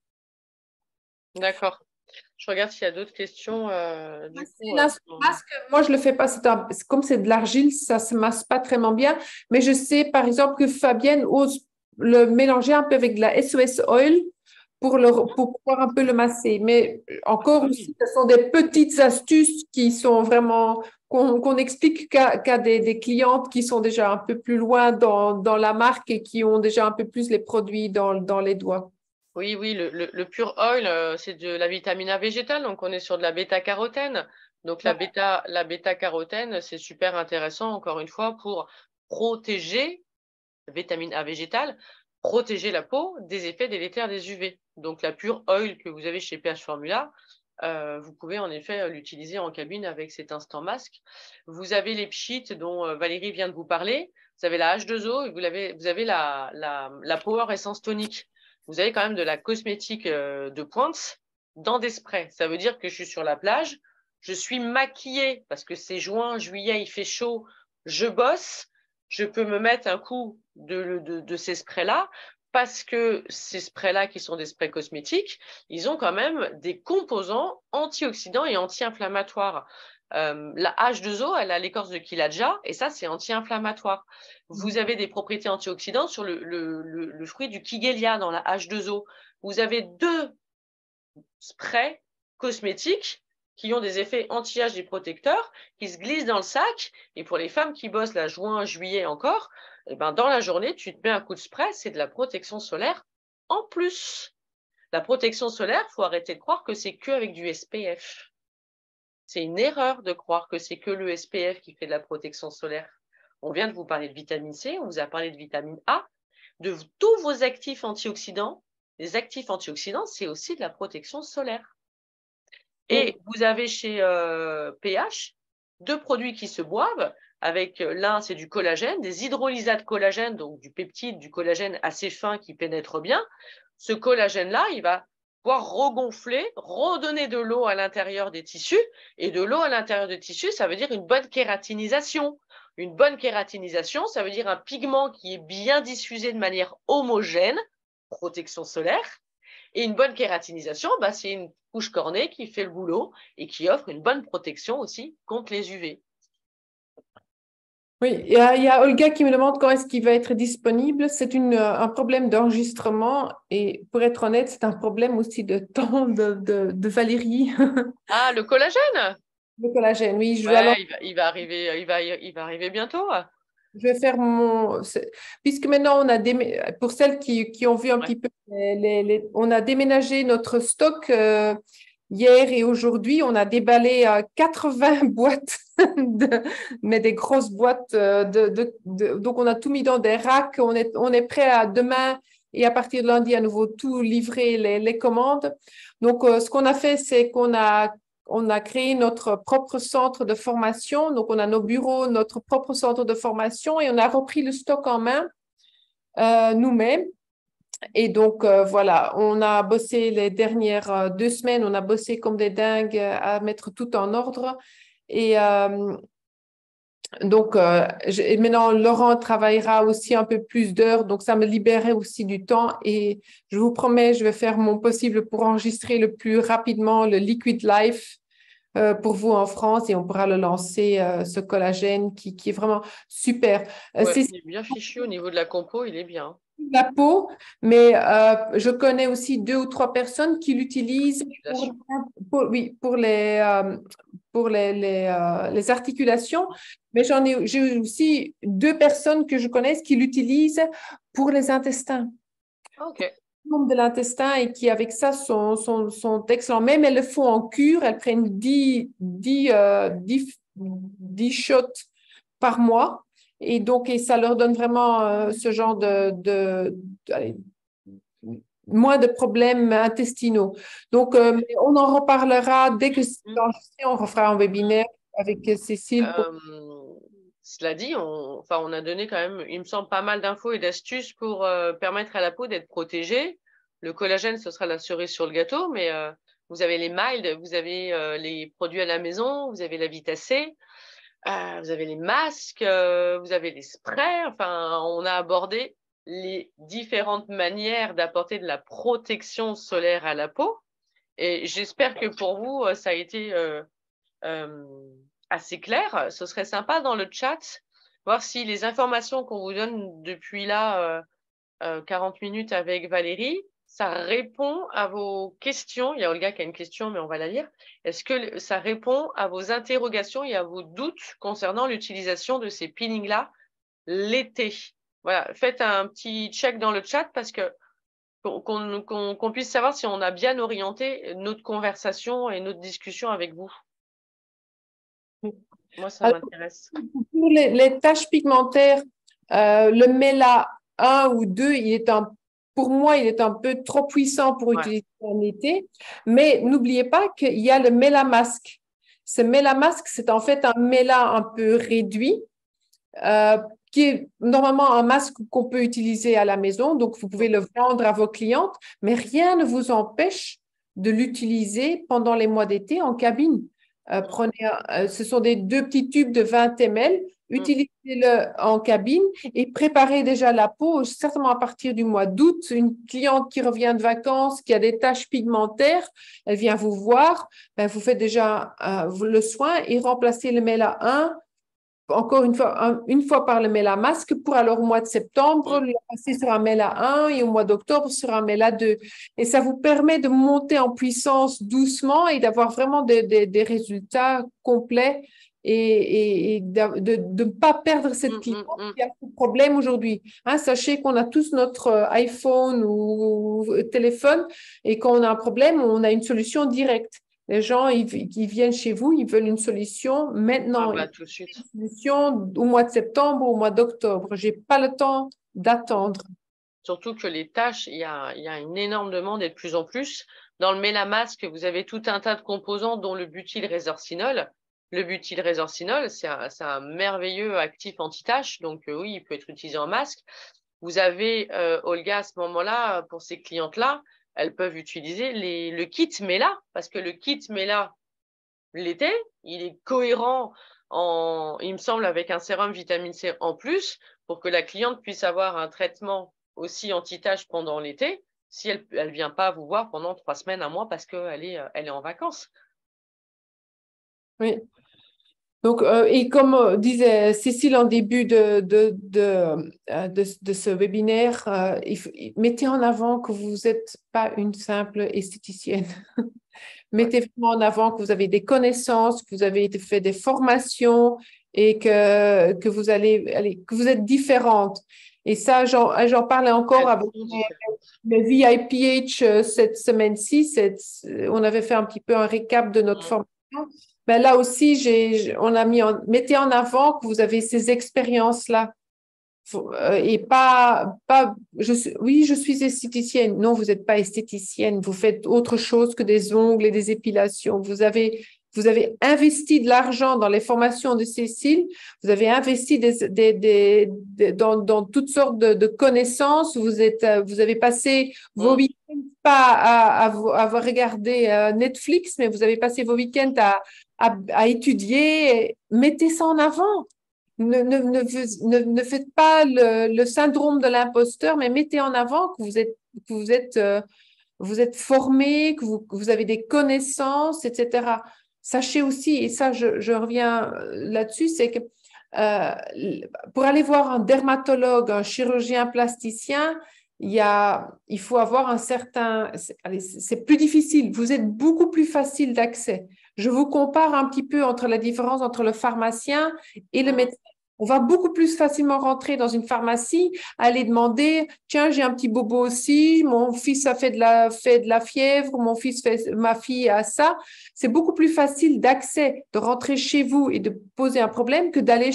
D'accord. Je regarde s'il y a d'autres questions. Masque, moi, je le fais pas. Comme c'est de l'argile, ça se masse pas très bien. Mais je sais, par exemple, que Fabienne ose le mélanger un peu avec de la SOS Oil pour pouvoir un peu le masser. Mais encore aussi, ce sont des petites astuces qui sont vraiment qu'on explique qu'à des clientes qui sont déjà un peu plus loin dans la marque et qui ont déjà un peu plus les produits dans les doigts. Oui, le Pure Oil, c'est de la vitamine A végétale, donc on est sur de la bêta-carotène. Donc la bêta-carotène, c'est super intéressant, encore une fois, pour protéger, vitamine A végétale, protéger la peau des effets délétères des UV. Donc la Pure Oil que vous avez chez PH Formula, vous pouvez en effet l'utiliser en cabine avec cet instant masque. Vous avez les pchites dont Valérie vient de vous parler. Vous avez la H2O et vous avez la Power Essence Tonique. Vous avez quand même de la cosmétique de pointe dans des sprays. Ça veut dire que je suis sur la plage, je suis maquillée parce que c'est juin, juillet, il fait chaud, je bosse, je peux me mettre un coup de ces sprays-là parce que ces sprays-là qui sont des sprays cosmétiques, ils ont quand même des composants antioxydants et anti-inflammatoires. La H2O, elle a l'écorce de Kilaja et ça, c'est anti-inflammatoire. Vous avez des propriétés antioxydantes sur le fruit du Kigelia dans la H2O. Vous avez 2 sprays cosmétiques qui ont des effets anti-âge et protecteurs, qui se glissent dans le sac. Et pour les femmes qui bossent là, juin, juillet encore, eh ben, dans la journée, tu te mets un coup de spray, c'est de la protection solaire en plus. La protection solaire, il faut arrêter de croire que c'est qu'avec du SPF. C'est une erreur de croire que c'est que le SPF qui fait de la protection solaire. On vient de vous parler de vitamine C, on vous a parlé de vitamine A, de tous vos actifs antioxydants. Les actifs antioxydants, c'est aussi de la protection solaire. Et vous avez chez PH 2 produits qui se boivent. Avec l'un, c'est du collagène, des hydrolysats de collagène, donc du peptide, du collagène assez fin qui pénètre bien. Ce collagène-là, il va pouvoir regonfler, redonner de l'eau à l'intérieur des tissus. Et de l'eau à l'intérieur des tissus, ça veut dire une bonne kératinisation. Une bonne kératinisation, ça veut dire un pigment qui est bien diffusé de manière homogène, protection solaire. Et une bonne kératinisation, bah, c'est une couche cornée qui fait le boulot et qui offre une bonne protection aussi contre les UV. Oui, il y a Olga qui me demande quand est-ce qu'il va être disponible. C'est un problème d'enregistrement et pour être honnête, c'est un problème aussi de temps de Valérie. Ah, le collagène? Le collagène, oui. Il va arriver bientôt. Je vais faire puisque maintenant pour celles qui ont vu un petit peu, on a déménagé notre stock hier et aujourd'hui, on a déballé 80 boîtes, mais des grosses boîtes. Donc, on a tout mis dans des racks. On est prêt à demain et à partir de lundi à nouveau tout livrer les commandes. Donc, ce qu'on a fait, c'est qu'on a créé notre propre centre de formation. Donc, on a nos bureaux, notre propre centre de formation et on a repris le stock en main nous-mêmes. Et donc, voilà, on a bossé les dernières 2 semaines, on a bossé comme des dingues à mettre tout en ordre. Et donc, maintenant, Laurent travaillera aussi un peu plus d'heures, donc ça me libérait aussi du temps. Et je vous promets, je vais faire mon possible pour enregistrer le plus rapidement le Liquid Life pour vous en France et on pourra le lancer, ce collagène qui est vraiment super. Il est bien fichu au niveau de la compo, il est bien. La peau, mais je connais aussi 2 ou 3 personnes qui l'utilisent pour pour les articulations, mais j'ai aussi 2 personnes que je connaisse qui l'utilisent pour les intestins. Ok. De l'intestin et qui, avec ça, sont excellents. Même elles le font en cure, elles prennent 10 shots par mois. Et donc, ça leur donne vraiment ce genre allez, moins de problèmes intestinaux. Donc, on en reparlera dès que c'est enregistré. On refera un webinaire avec Cécile. Cela dit, on a donné quand même, il me semble, pas mal d'infos et d'astuces pour permettre à la peau d'être protégée. Le collagène, ce sera la cerise sur le gâteau, mais vous avez les mild, vous avez les produits à la maison, vous avez la Vita C, vous avez les masques, vous avez les sprays. Enfin, on a abordé les différentes manières d'apporter de la protection solaire à la peau. Et j'espère que pour vous, ça a été assez clair. Ce serait sympa dans le chat, voir si les informations qu'on vous donne depuis là, 40 minutes avec Valérie, ça répond à vos questions. Il y a Olga qui a une question, mais on va la lire. Est-ce que ça répond à vos interrogations et à vos doutes concernant l'utilisation de ces peelings-là l'été? Voilà, faites un petit check dans le chat parce que qu'on puisse savoir si on a bien orienté notre conversation et notre discussion avec vous. Moi, ça m'intéresse. Pour les taches pigmentaires, le Mela 1 ou 2, pour moi, il est un peu trop puissant pour utiliser en été. Mais n'oubliez pas qu'il y a le Mela Masque. Ce Mela Masque, c'est en fait un Mela un peu réduit, qui est normalement un masque qu'on peut utiliser à la maison. Donc, vous pouvez le vendre à vos clientes, mais rien ne vous empêche de l'utiliser pendant les mois d'été en cabine. Ce sont des 2 petits tubes de 20 ml. Utilisez-le en cabine et préparez déjà la peau, certainement à partir du mois d'août. Une cliente qui revient de vacances, qui a des taches pigmentaires, elle vient vous voir, vous faites déjà le soin et remplacez le Mela 1 encore une fois par le Mela Masque pour alors au mois de septembre, le passer sur un Mela 1 et au mois d'octobre sur un Mela 2. Et ça vous permet de monter en puissance doucement et d'avoir vraiment des résultats complets et de ne pas perdre cette cliente qui a ce problème aujourd'hui. Hein, sachez qu'on a tous notre iPhone ou téléphone et quand on a un problème, on a une solution directe. Les gens, ils viennent chez vous, ils veulent une solution maintenant. Tout de suite. Une solution au mois de septembre ou au mois d'octobre. Je n'ai pas le temps d'attendre. Surtout que les tâches, il y a une énorme demande et de plus en plus. Dans le Mélamasque, vous avez tout un tas de composants, dont le butylrésorcinol. Le butylrésorcinol, c'est un merveilleux actif anti-tache. Donc, oui, il peut être utilisé en masque. Vous avez, Olga, à ce moment-là, pour ces clientes-là, elles peuvent utiliser le kit Mela, parce que le kit Mela, l'été, il est cohérent, il me semble, avec un sérum vitamine C en plus, pour que la cliente puisse avoir un traitement aussi anti-tache pendant l'été, si elle ne vient pas vous voir pendant 3 semaines, 1 mois, parce qu'elle est en vacances. Oui. Donc, et comme disait Cécile en début de ce webinaire, mettez en avant que vous n'êtes pas une simple esthéticienne. Mettez vraiment en avant que vous avez des connaissances, que vous avez fait des formations et que vous que vous êtes différente. Et ça, j'en parlais encore avec le VIPH cette semaine-ci. On avait fait un petit peu un récap de notre formation. Mais là aussi, mettez en avant que vous avez ces expériences-là. Et oui, je suis esthéticienne. Non, vous n'êtes pas esthéticienne. Vous faites autre chose que des ongles et des épilations. Vous avez investi de l'argent dans les formations de Cécile. Vous avez investi dans toutes sortes de connaissances. Vous avez passé vos week-ends pas à regarder Netflix, mais vous avez passé vos week-ends à étudier. Mettez ça en avant. Ne faites pas le syndrome de l'imposteur, mais mettez en avant que vous êtes formé, que vous avez des connaissances, etc. Sachez aussi, et ça je reviens là-dessus, c'est que pour aller voir un dermatologue, un chirurgien plasticien, il faut avoir un certain… C'est plus difficile. Vous êtes beaucoup plus facile d'accès. Je vous compare un petit peu entre la différence entre le pharmacien et le médecin. On va beaucoup plus facilement rentrer dans une pharmacie, aller demander, tiens, j'ai un petit bobo aussi, mon fils a fait de la fièvre, ma fille a ça. C'est beaucoup plus facile d'accès, de rentrer chez vous et de poser un problème que d'aller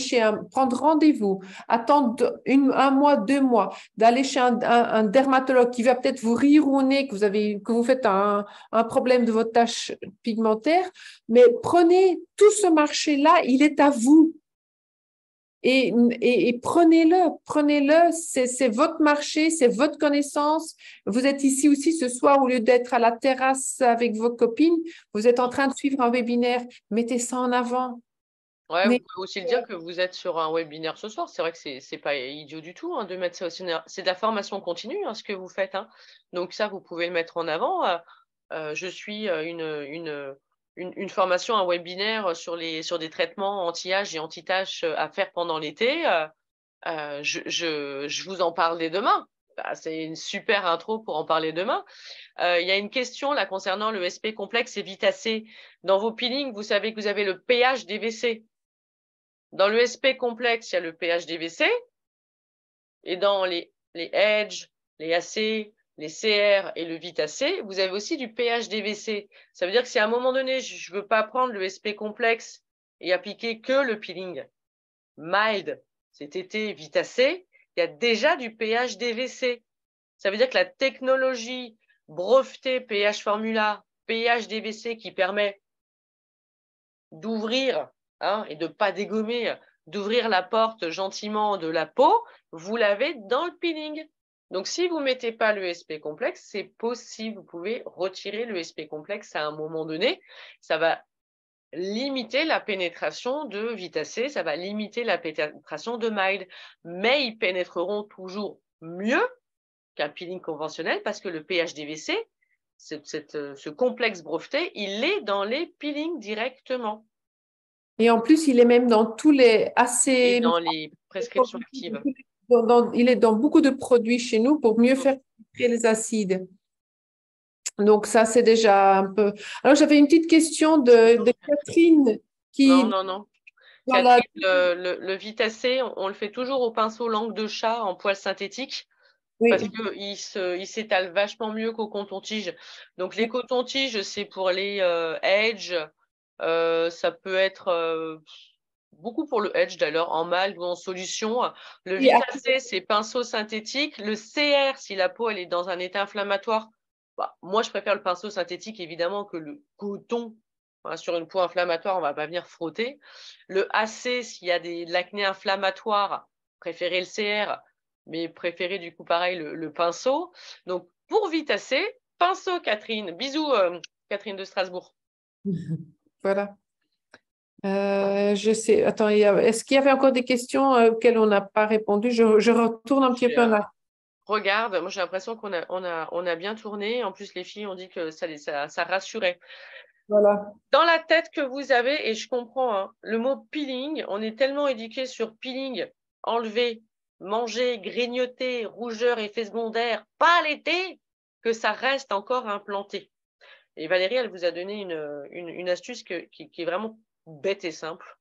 prendre rendez-vous, attendre un mois, 2 mois, d'aller chez un dermatologue qui va peut-être vous rire au nez que vous faites un problème de votre tache pigmentaire. Mais prenez tout ce marché-là, il est à vous. Et prenez-le, c'est votre marché, c'est votre connaissance. Vous êtes ici aussi ce soir, au lieu d'être à la terrasse avec vos copines, vous êtes en train de suivre un webinaire. Mettez ça en avant. Ouais, vous pouvez aussi le dire que vous êtes sur un webinaire ce soir. C'est vrai que c'est pas idiot du tout de mettre ça aussi. C'est de la formation continue ce que vous faites. Donc ça, vous pouvez le mettre en avant. Je suis une formation, un webinaire sur des traitements anti-âge et anti-taches à faire pendant l'été. Je vous en parle dès demain. C'est une super intro pour en parler demain. Il y a une question là concernant le SP complexe et vitacé. Dans vos peelings, vous savez que vous avez le pH DVC. Dans le SP complexe, il y a le pH DVC. Et dans les Edge, les AC, les CR et le vitacé, vous avez aussi du pH DVC. Ça veut dire que si à un moment donné, je ne veux pas prendre le SP complexe et appliquer que le peeling mild, cet été vitacé, il y a déjà du pH DVC. Ça veut dire que la technologie brevetée pH Formula, pH DVC qui permet d'ouvrir et de ne pas dégommer, d'ouvrir la porte gentiment de la peau, vous l'avez dans le peeling. Donc, si vous ne mettez pas le SP complexe, c'est possible. Vous pouvez retirer le SP complexe à un moment donné. Ça va limiter la pénétration de vitacé, ça va limiter la pénétration de mild, mais ils pénétreront toujours mieux qu'un peeling conventionnel parce que le pH DVC, ce complexe breveté, il est dans les peelings directement. Et en plus, il est même dans tous les Et dans les prescriptions actives. Il est dans beaucoup de produits chez nous pour mieux faire filtrer les acides. Donc ça, c'est déjà un peu… Alors, j'avais une petite question de Catherine qui… Non. Catherine, le vitacé, on le fait toujours au pinceau langue de chat en poil synthétique. Oui. Parce qu'il s'étale vachement mieux qu'au coton-tige. Donc, les cotons-tiges, c'est pour les Edge. Ça peut être beaucoup pour le Edge, d'ailleurs, en mâle ou en solution. Le vitacé, c'est pinceau synthétique. Le CR, si la peau elle est dans un état inflammatoire, moi, je préfère le pinceau synthétique, évidemment, que le coton. Sur une peau inflammatoire, on ne va pas venir frotter. Le AC, s'il y a de l'acné inflammatoire, préférez le CR. Mais préférez du coup pareil le pinceau. Donc pour vitacé, pinceau Catherine. Bisous Catherine de Strasbourg. Voilà. Je sais. Attends, est-ce qu'il y avait encore des questions auxquelles on n'a pas répondu? Je retourne un petit peu en arrière. Regarde, moi j'ai l'impression qu'on a bien tourné. En plus, les filles ont dit que ça rassurait. Voilà. Dans la tête que vous avez, et je comprends, le mot peeling, on est tellement éduqué sur peeling, enlever, manger, grignoter, rougeur, effet secondaire, pas l'été, que ça reste encore implanté. Et Valérie, elle vous a donné une astuce qui est vraiment bête et simple.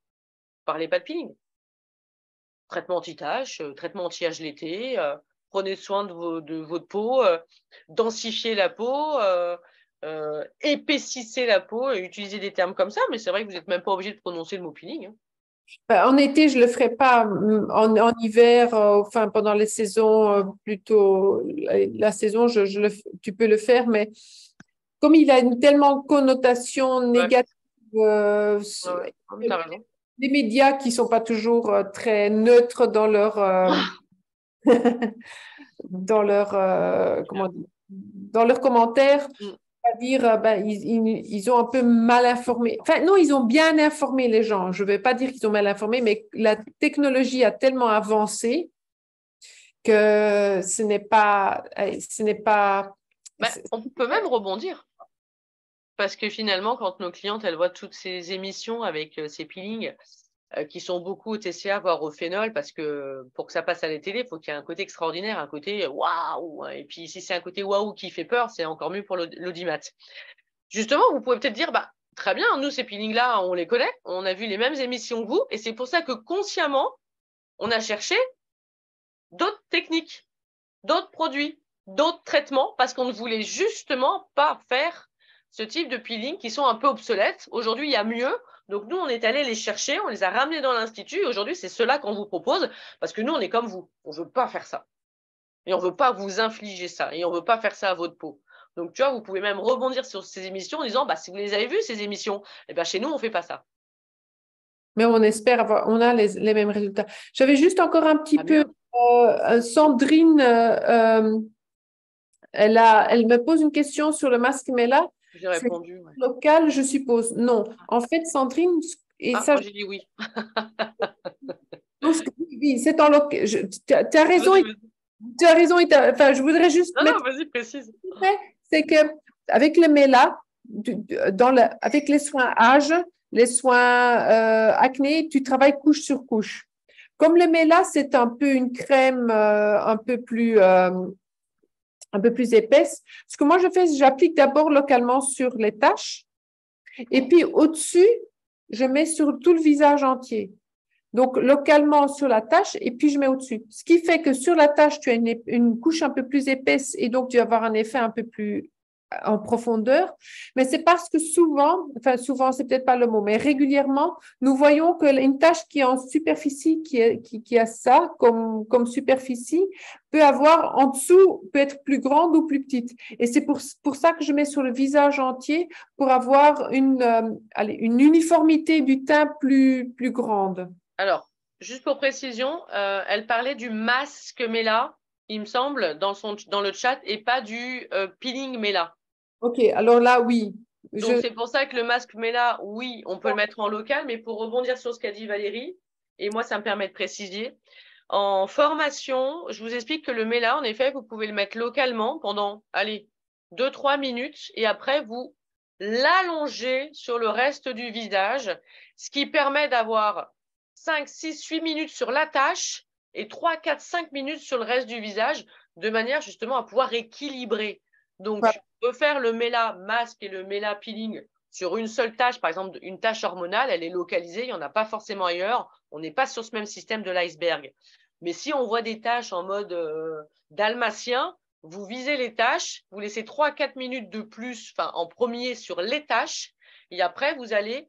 Parlez pas de peeling. Traitement anti-tache, traitement anti-âge l'été, prenez soin de votre peau, densifiez la peau, épaississez la peau, et utilisez des termes comme ça, mais c'est vrai que vous n'êtes même pas obligé de prononcer le mot peeling. En été, je ne le ferai pas. En hiver, enfin pendant les saisons, plutôt la saison, tu peux le faire, mais comme il a une tellement connotation négative, les médias qui ne sont pas toujours très neutres dans leur dans leurs commentaires, c'est-à-dire ils ont un peu mal informé. Enfin, non, ils ont bien informé les gens. Je ne vais pas dire qu'ils ont mal informé, mais la technologie a tellement avancé que ce n'est pas… On peut même rebondir. Parce que finalement, quand nos clientes, elles voient toutes ces émissions avec ces peelings, qui sont beaucoup au TCA, voire au phénol, parce que pour que ça passe à la télé, il faut qu'il y ait un côté extraordinaire, un côté waouh. Et puis, si c'est un côté waouh qui fait peur, c'est encore mieux pour l'audimat. Justement, vous pouvez peut-être dire, bah, très bien, nous, ces peelings-là, on les connaît, on a vu les mêmes émissions que vous, et c'est pour ça que consciemment, on a cherché d'autres techniques, d'autres produits, d'autres traitements, parce qu'on ne voulait justement pas faire ce type de peeling qui sont un peu obsolètes. Aujourd'hui, il y a mieux. Donc, nous, on est allé les chercher, on les a ramenés dans l'Institut. Aujourd'hui, c'est cela qu'on vous propose, parce que nous, on est comme vous. On ne veut pas faire ça. Et on ne veut pas vous infliger ça. Et on ne veut pas faire ça à votre peau. Donc, tu vois, vous pouvez même rebondir sur ces émissions en disant, bah, si vous les avez vues, ces émissions, eh bien, chez nous, on ne fait pas ça. Mais on espère avoir, on a les mêmes résultats. J'avais juste encore un petit peu, Sandrine, elle me pose une question sur le masque Mela. J'ai répondu. Ouais. Local, je suppose. Non. En fait, Sandrine, et ça. Moi, j'ai dit oui. Oui, c'est en local. Tu as raison. Tu as raison. Enfin, je voudrais juste. Non, vas-y, précise. C'est qu'avec le Mela, avec les soins âge, les soins acné, tu travailles couche sur couche. Comme le Mela, c'est un peu une crème un peu plus épaisse. Ce que moi, je fais, j'applique d'abord localement sur les taches et puis au-dessus, je mets sur tout le visage entier. Donc, localement sur la tache et puis je mets au-dessus. Ce qui fait que sur la tache, tu as une couche un peu plus épaisse et donc tu vas avoir un effet un peu plus en profondeur. Mais c'est parce que souvent, c'est peut-être pas le mot, mais régulièrement, nous voyons qu'une tache qui est en superficie, qui a ça comme superficie, peut avoir en dessous, peut être plus grande ou plus petite. Et c'est pour ça que je mets sur le visage entier pour avoir une uniformité du teint plus grande. Alors, juste pour précision, elle parlait du masque Mela, il me semble, dans le chat, et pas du peeling Mela. Ok, alors là, oui. Donc, c'est pour ça que le masque Mela, oui, on peut le mettre en local, mais pour rebondir sur ce qu'a dit Valérie, et moi, ça me permet de préciser, en formation, je vous explique que le Mela, en effet, vous pouvez le mettre localement pendant, 2-3 minutes, et après, vous l'allongez sur le reste du visage, ce qui permet d'avoir 5, 6, 8 minutes sur la tache et 3, 4, 5 minutes sur le reste du visage, de manière justement à pouvoir équilibrer. Donc, refaire le Mela masque et le Mela peeling sur une seule tache, par exemple une tache hormonale, elle est localisée, il n'y en a pas forcément ailleurs, on n'est pas sur ce même système de l'iceberg. Mais si on voit des taches en mode dalmatien, vous visez les taches, vous laissez 3-4 minutes de plus, en premier sur les taches, et après vous allez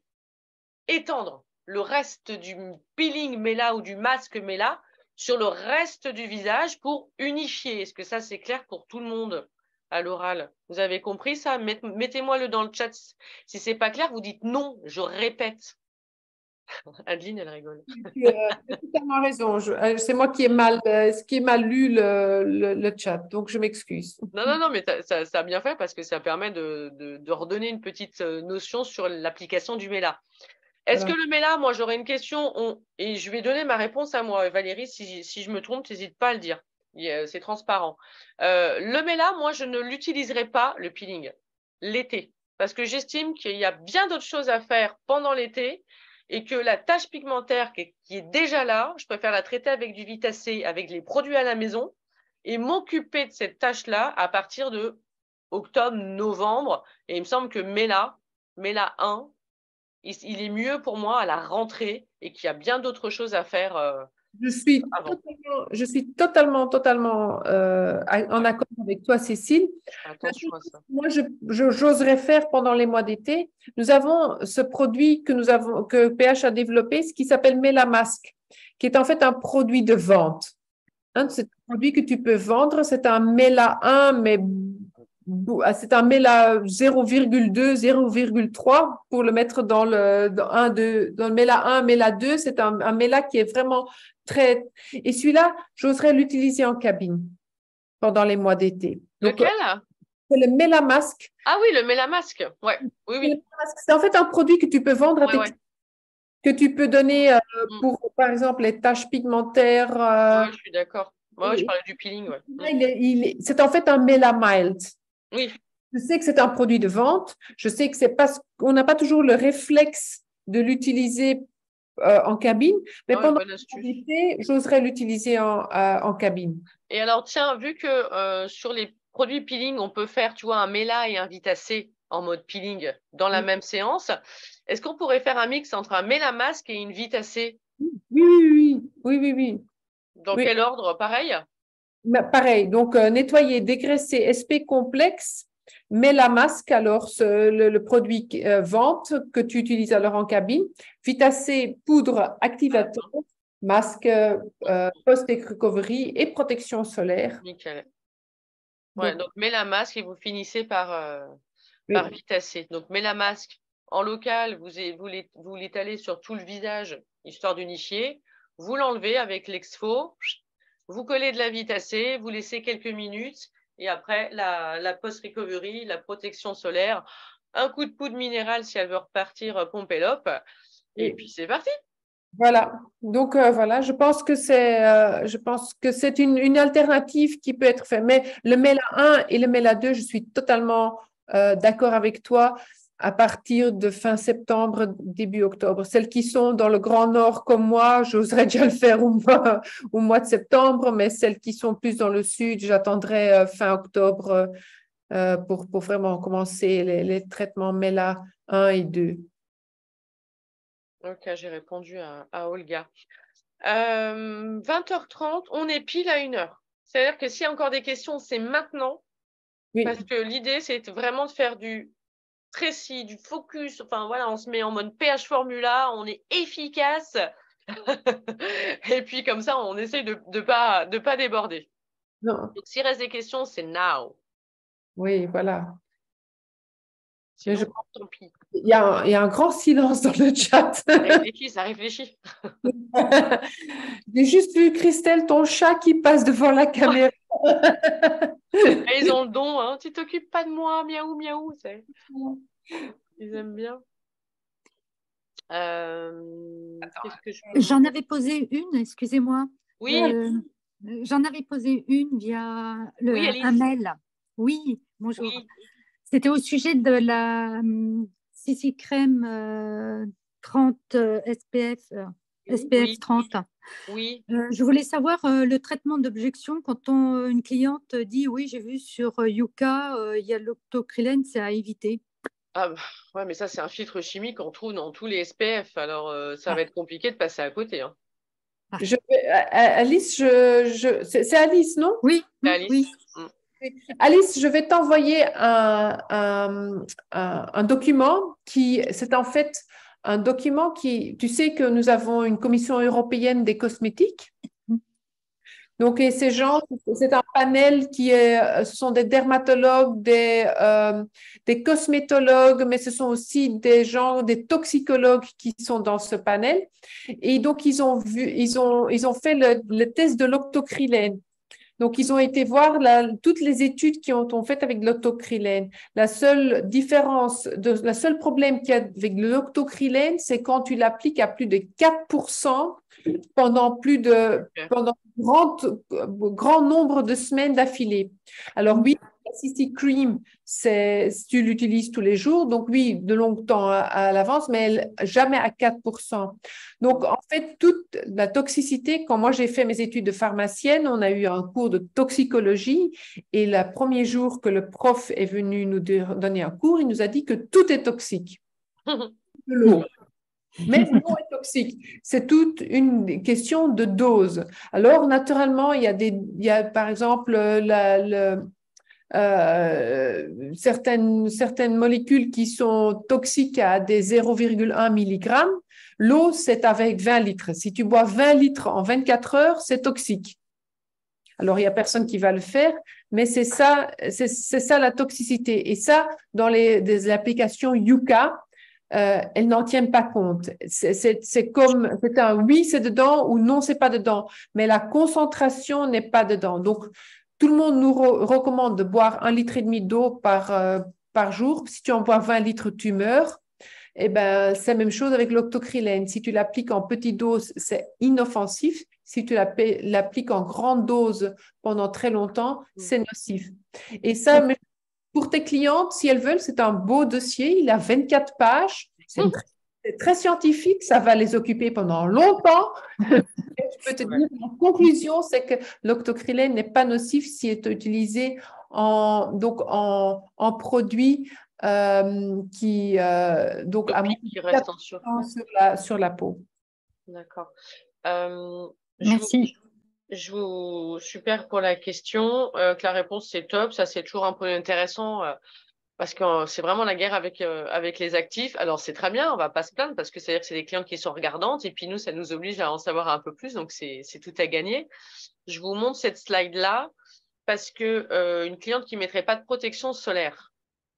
étendre le reste du peeling Mela ou du masque Mela sur le reste du visage pour unifier. Est-ce que ça, c'est clair pour tout le monde à l'oral? Vous avez compris ça? Mettez-moi-le dans le chat. Si c'est pas clair, vous dites non, je répète. Adeline, elle rigole. Tu as totalement raison. C'est moi qui ai mal lu le chat, donc je m'excuse. Non, mais ça a bien fait parce que ça permet de redonner une petite notion sur l'application du Mela. Est-ce que le Mela, moi j'aurais une question, et je vais donner ma réponse à moi, Valérie, si je me trompe, n'hésite pas à le dire, c'est transparent. Le Mela, moi je ne l'utiliserai pas, le peeling, l'été, parce que j'estime qu'il y a bien d'autres choses à faire pendant l'été, et que la tache pigmentaire qui est déjà là, je préfère la traiter avec du Vitacé, avec les produits à la maison, et m'occuper de cette tache-là à partir de octobre, novembre, et il me semble que Mela 1, il est mieux pour moi à la rentrée et qu'il y a bien d'autres choses à faire. Je suis totalement en accord avec toi, Cécile. Attention à ça. Moi, j'oserais faire pendant les mois d'été. Nous avons ce produit que PH a développé, ce qui s'appelle Melamasque, qui est en fait un produit de vente. C'est un produit que tu peux vendre. C'est un Mela 1, mais c'est un Mela 0,2, 0,3 pour le mettre dans le Mela 1, Mela 2. C'est un Mela qui est vraiment très… Et celui-là, j'oserais l'utiliser en cabine pendant les mois d'été. Lequel? C'est le Melamasque. Ah oui, le Melamasque. Ouais. Oui. C'est en fait un produit que tu peux vendre que tu peux donner pour, par exemple, les taches pigmentaires. Oui, je suis d'accord. Moi, je parlais du peeling. Ouais. C'est en fait un Melamild. Oui. Je sais que c'est un produit de vente. Je sais que c'est parce qu'on n'a pas toujours le réflexe de l'utiliser en cabine, mais pendant bonne astuce. l'été, j'oserais l'utiliser en cabine. Et alors, tiens, vu que sur les produits peeling, on peut faire, tu vois, un Mela et un Vitacé en mode peeling dans la même séance, est-ce qu'on pourrait faire un mix entre un Mela masque et une Vitacé? Oui. Dans quel ordre? Pareil? Pareil, donc nettoyer, dégraisser, SP complexe, Mela masque, alors le produit vente que tu utilises alors en cabine, Vitacé poudre activateur, masque post-recovery et protection solaire. Nickel. Ouais, donc Mela masque et vous finissez par Vitacé. Donc Mela masque en local, vous l'étalez sur tout le visage, histoire d'unifier. Vous l'enlevez avec l'exfo. Vous collez de la Vitacé, vous laissez quelques minutes et après la post-recovery, la protection solaire, un coup de poudre minérale si elle veut repartir pompelope et puis c'est parti. Voilà, donc voilà, je pense que c'est une alternative qui peut être faite. Mais le Mela 1 et le Mela 2, je suis totalement d'accord avec toi à partir de fin septembre, début octobre. Celles qui sont dans le Grand Nord comme moi, j'oserais déjà le faire au mois de septembre, mais celles qui sont plus dans le Sud, j'attendrai fin octobre pour vraiment commencer les traitements Mela 1 et 2. Ok, j'ai répondu à Olga. 20h30, on est pile à 1h. C'est-à-dire que s'il y a encore des questions, c'est maintenant. Oui. Parce que l'idée, c'est vraiment de faire du précis, du focus. Enfin, voilà, on se met en mode PH Formula, on est efficace. Et puis, comme ça, on essaye de pas déborder. Non. Donc, s'il reste des questions, c'est now. Oui, voilà. Sinon, tant pis. Il y a un grand silence dans le chat. Ça réfléchit. J'ai juste vu, Christelle, ton chat qui passe devant la caméra. Ils ont le don, hein. Tu t'occupes pas de moi, miaou, miaou. Ils aiment bien. J'en avais posé une, excusez-moi. Oui. J'en avais posé une via un mail. Oui, bonjour. Oui. C'était au sujet de la CC crème 30 SPF, SPF 30. Oui. Je voulais savoir le traitement d'objection quand une cliente dit oui, j'ai vu sur Yuka, il y a l'octocrylène, c'est à éviter. Ah, ouais, mais ça, c'est un filtre chimique qu'on trouve dans tous les SPF. Alors, ça va être compliqué de passer à côté. Hein. Alice, c'est Alice, non? Oui, Alice. Oui. Alice, je vais t'envoyer un document c'est en fait un document tu sais que nous avons une commission européenne des cosmétiques. Donc, et ces gens, c'est un panel ce sont des dermatologues, des cosmétologues, mais ce sont aussi des toxicologues qui sont dans ce panel. Et donc, ils ont fait le test de l'octocrylène. Donc, ils ont été voir toutes les études qui ont été faites avec l'octocrylène. La seule problème qu'il y a avec l'octocrylène, c'est quand tu l'appliques à plus de 4% pendant grand nombre de semaines d'affilée. Alors oui, la CC Cream, tu l'utilises tous les jours, donc oui, de longtemps à l'avance, mais jamais à 4%. Donc en fait, toute la toxicité, quand moi j'ai fait mes études de pharmacienne, on a eu un cours de toxicologie et le premier jour que le prof est venu nous donner un cours, il nous a dit que tout est toxique. De l'eau. Mais l'eau est toxique. C'est toute une question de dose. Alors, naturellement, il y a par exemple certaines molécules qui sont toxiques à des 0,1 mg. L'eau, c'est avec 20 litres. Si tu bois 20 litres en 24 heures, c'est toxique. Alors, il n'y a personne qui va le faire, mais c'est ça la toxicité. Et ça, dans des applications Yuka, elles n'en tiennent pas compte. C'est un oui, c'est dedans ou non, c'est pas dedans. Mais la concentration n'est pas dedans. Donc, tout le monde nous recommande de boire 1,5 litre d'eau par jour. Si tu en bois 20 litres, tu meurs. Eh ben, c'est la même chose avec l'octocrylène. Si tu l'appliques en petite dose, c'est inoffensif. Si tu l'appliques en grande dose pendant très longtemps, c'est nocif. Et ça, pour tes clientes, si elles veulent, c'est un beau dossier. Il a 24 pages. C'est c'est très scientifique, ça va les occuper pendant longtemps. Et je peux te dire, en conclusion, c'est que l'octocrylène n'est pas nocif s'il est utilisé en produit qui reste en surface sur la peau. D'accord. Merci. Super pour la question. Que la réponse, c'est top. Ça, c'est toujours un peu intéressant parce que c'est vraiment la guerre avec les actifs. Alors, c'est très bien, on va pas se plaindre parce que c'est-à-dire que c'est des clients qui sont regardantes et puis nous, ça nous oblige à en savoir un peu plus. Donc, c'est tout à gagner. Je vous montre cette slide-là parce que une cliente qui mettrait pas de protection solaire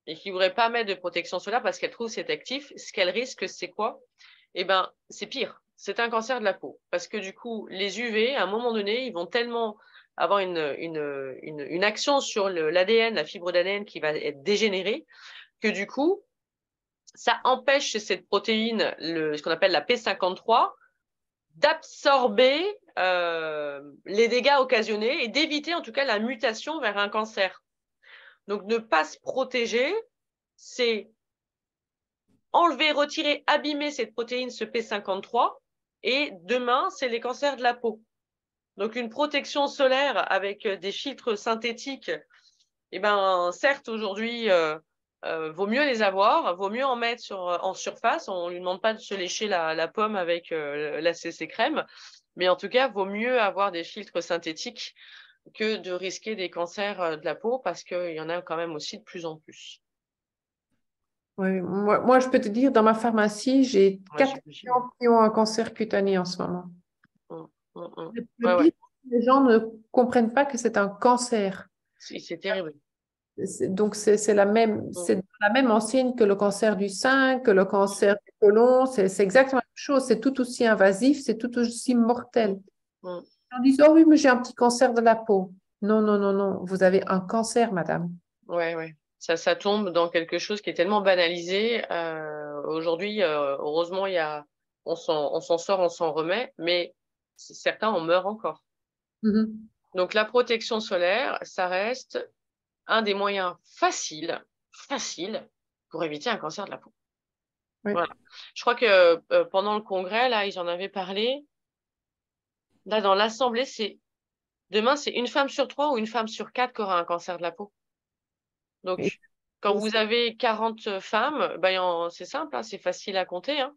et qui voudrait pas mettre de protection solaire parce qu'elle trouve cet actif, ce qu'elle risque, c'est quoi? Eh ben, c'est pire. C'est un cancer de la peau. Parce que du coup, les UV, à un moment donné, ils vont tellement avoir une action sur l'ADN, la fibre d'ADN qui va être dégénérée, que du coup, ça empêche cette protéine, ce qu'on appelle la P53, d'absorber les dégâts occasionnés et d'éviter en tout cas la mutation vers un cancer. Donc, ne pas se protéger, c'est enlever, retirer, abîmer cette protéine, ce P53, et demain, c'est les cancers de la peau. Donc, une protection solaire avec des filtres synthétiques, eh ben, certes, aujourd'hui, vaut mieux les avoir, vaut mieux en mettre en surface. On ne lui demande pas de se lécher la pomme avec la CC crème, mais en tout cas, vaut mieux avoir des filtres synthétiques que de risquer des cancers de la peau parce qu'il y en a quand même aussi de plus en plus. Oui, moi, je peux te dire, dans ma pharmacie, j'ai 4 patients qui ont un cancer cutané en ce moment. Le pire, les gens ne comprennent pas que c'est un cancer. C'est terrible. Donc, c'est la même enseigne que le cancer du sein, que le cancer du côlon. C'est exactement la même chose. C'est tout aussi invasif, c'est tout aussi mortel. On dit, oh oui, mais j'ai un petit cancer de la peau. Non, non, non, non. Vous avez un cancer, madame. Ouais, ouais. Ça tombe dans quelque chose qui est tellement banalisé. Aujourd'hui, heureusement, on s'en sort, on s'en remet, mais certains en meurent encore. Donc, la protection solaire, ça reste un des moyens faciles pour éviter un cancer de la peau. Oui. Voilà. Je crois que pendant le congrès, là, ils en avaient parlé. Là, dans l'Assemblée, demain, c'est une femme sur 3 ou une femme sur 4 qui aura un cancer de la peau. Donc, quand vous avez 40 femmes, ben, c'est simple, hein, c'est facile à compter. Hein.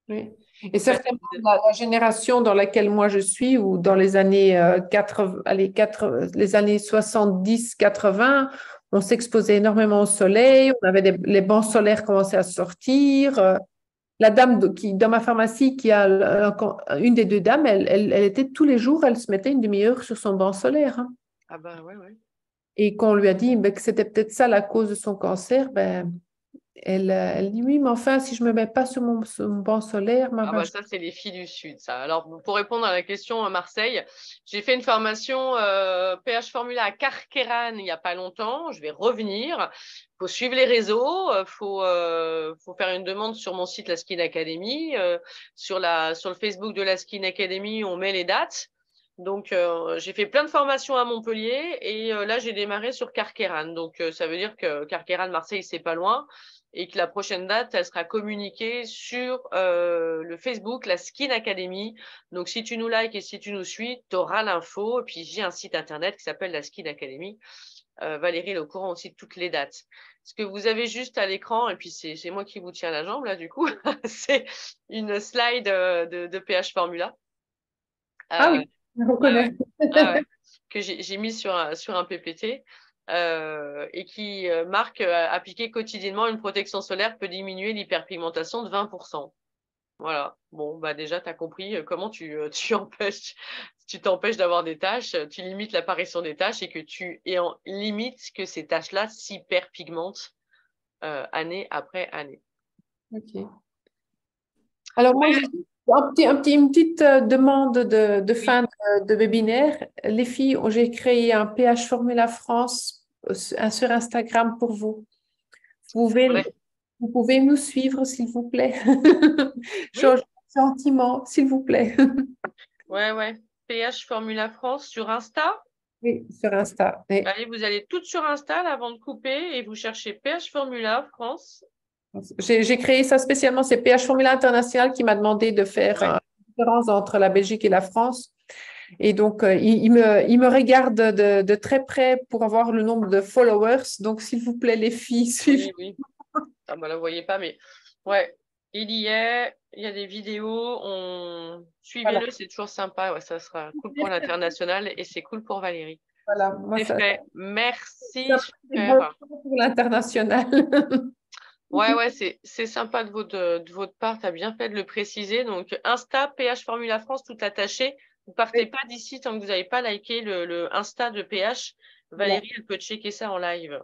Oui. Et certainement, la génération dans laquelle moi je suis, ou dans les années les années 70-80, on s'exposait énormément au soleil, on avait les bancs solaires commençaient à sortir. La dame dans ma pharmacie, qui a une des deux dames, elle était tous les jours, elle se mettait une demi-heure sur son banc solaire. Hein. Ah ben ouais, ouais. Et qu'on lui a dit que c'était peut-être ça la cause de son cancer, elle dit oui, mais enfin, si je ne me mets pas sur mon banc solaire, ça, c'est les filles du Sud, ça. Alors, pour répondre à la question à Marseille, j'ai fait une formation pH Formula à Carqueiranne il n'y a pas longtemps. Je vais revenir. Il faut suivre les réseaux. Faut faire une demande sur mon site, la Skin Academy. Sur le Facebook de la Skin Academy, on met les dates. Donc, j'ai fait plein de formations à Montpellier et là, j'ai démarré sur Carqueiranne. Donc, ça veut dire que Carqueiranne, Marseille, c'est pas loin et que la prochaine date, elle sera communiquée sur le Facebook, la Skin Academy. Donc, si tu nous likes et si tu nous suis, tu auras l'info. Et puis, j'ai un site internet qui s'appelle la Skin Academy. Valérie est au courant aussi de toutes les dates. Ce que vous avez juste à l'écran, et puis c'est moi qui vous tiens la jambe là, du coup, c'est une slide de pH Formula. Ah oui. Je reconnais. Que j'ai mis sur un PPT et qui marque appliquer quotidiennement une protection solaire peut diminuer l'hyperpigmentation de 20%. Voilà. Bon, bah déjà, tu as compris comment tu t'empêches d'avoir des taches, tu limites l'apparition des taches et que tu limites que ces taches-là s'hyperpigmentent année après année. Ok. Alors, moi, une petite demande de fin de webinaire. Les filles, j'ai créé un pH Formula France sur Instagram pour vous. Vous pouvez nous suivre, s'il vous plaît. Gentiment, s'il vous plaît. Ouais. pH Formula France sur Insta. Oui, sur Insta. Oui. Allez, vous allez toutes sur Insta là, avant de couper et vous cherchez pH Formula France. J'ai créé ça spécialement. C'est PH Formula International qui m'a demandé de faire une différence entre la Belgique et la France. Et donc, il me regarde de très près pour avoir le nombre de followers. Donc, s'il vous plaît, les filles, suivez. Oui. Ah, bah, là, vous voyez pas, mais ouais, il y a des vidéos. Suivez-le, c'est toujours sympa. Ouais, ça sera cool pour l'international et c'est cool pour Valérie. Voilà, moi, c'est fait. Merci. Super. Bon pour l'international. Ouais, c'est sympa de votre part. Tu as bien fait de le préciser. Donc, Insta, PH Formula France, tout attaché. Vous partez pas d'ici tant que vous n'avez pas liké le Insta de PH. Valérie, elle peut checker ça en live.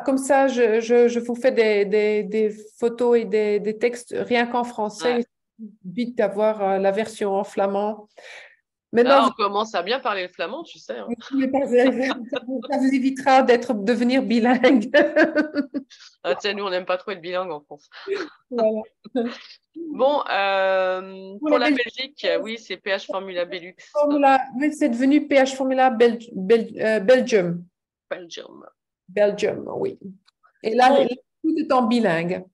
Comme ça, je vous fais des photos et des textes rien qu'en français. Vite d'avoir la version en flamand. Maintenant, là, on commence à bien parler le flamand, tu sais. Hein. Ça vous évitera devenir bilingue. Nous, on n'aime pas trop être bilingue en France. Voilà. Bon, pour la Belgique, oui, c'est PH Formula Belux. C'est devenu PH Formula Belgium. Belgium, oui. Et là, tout est en bilingue.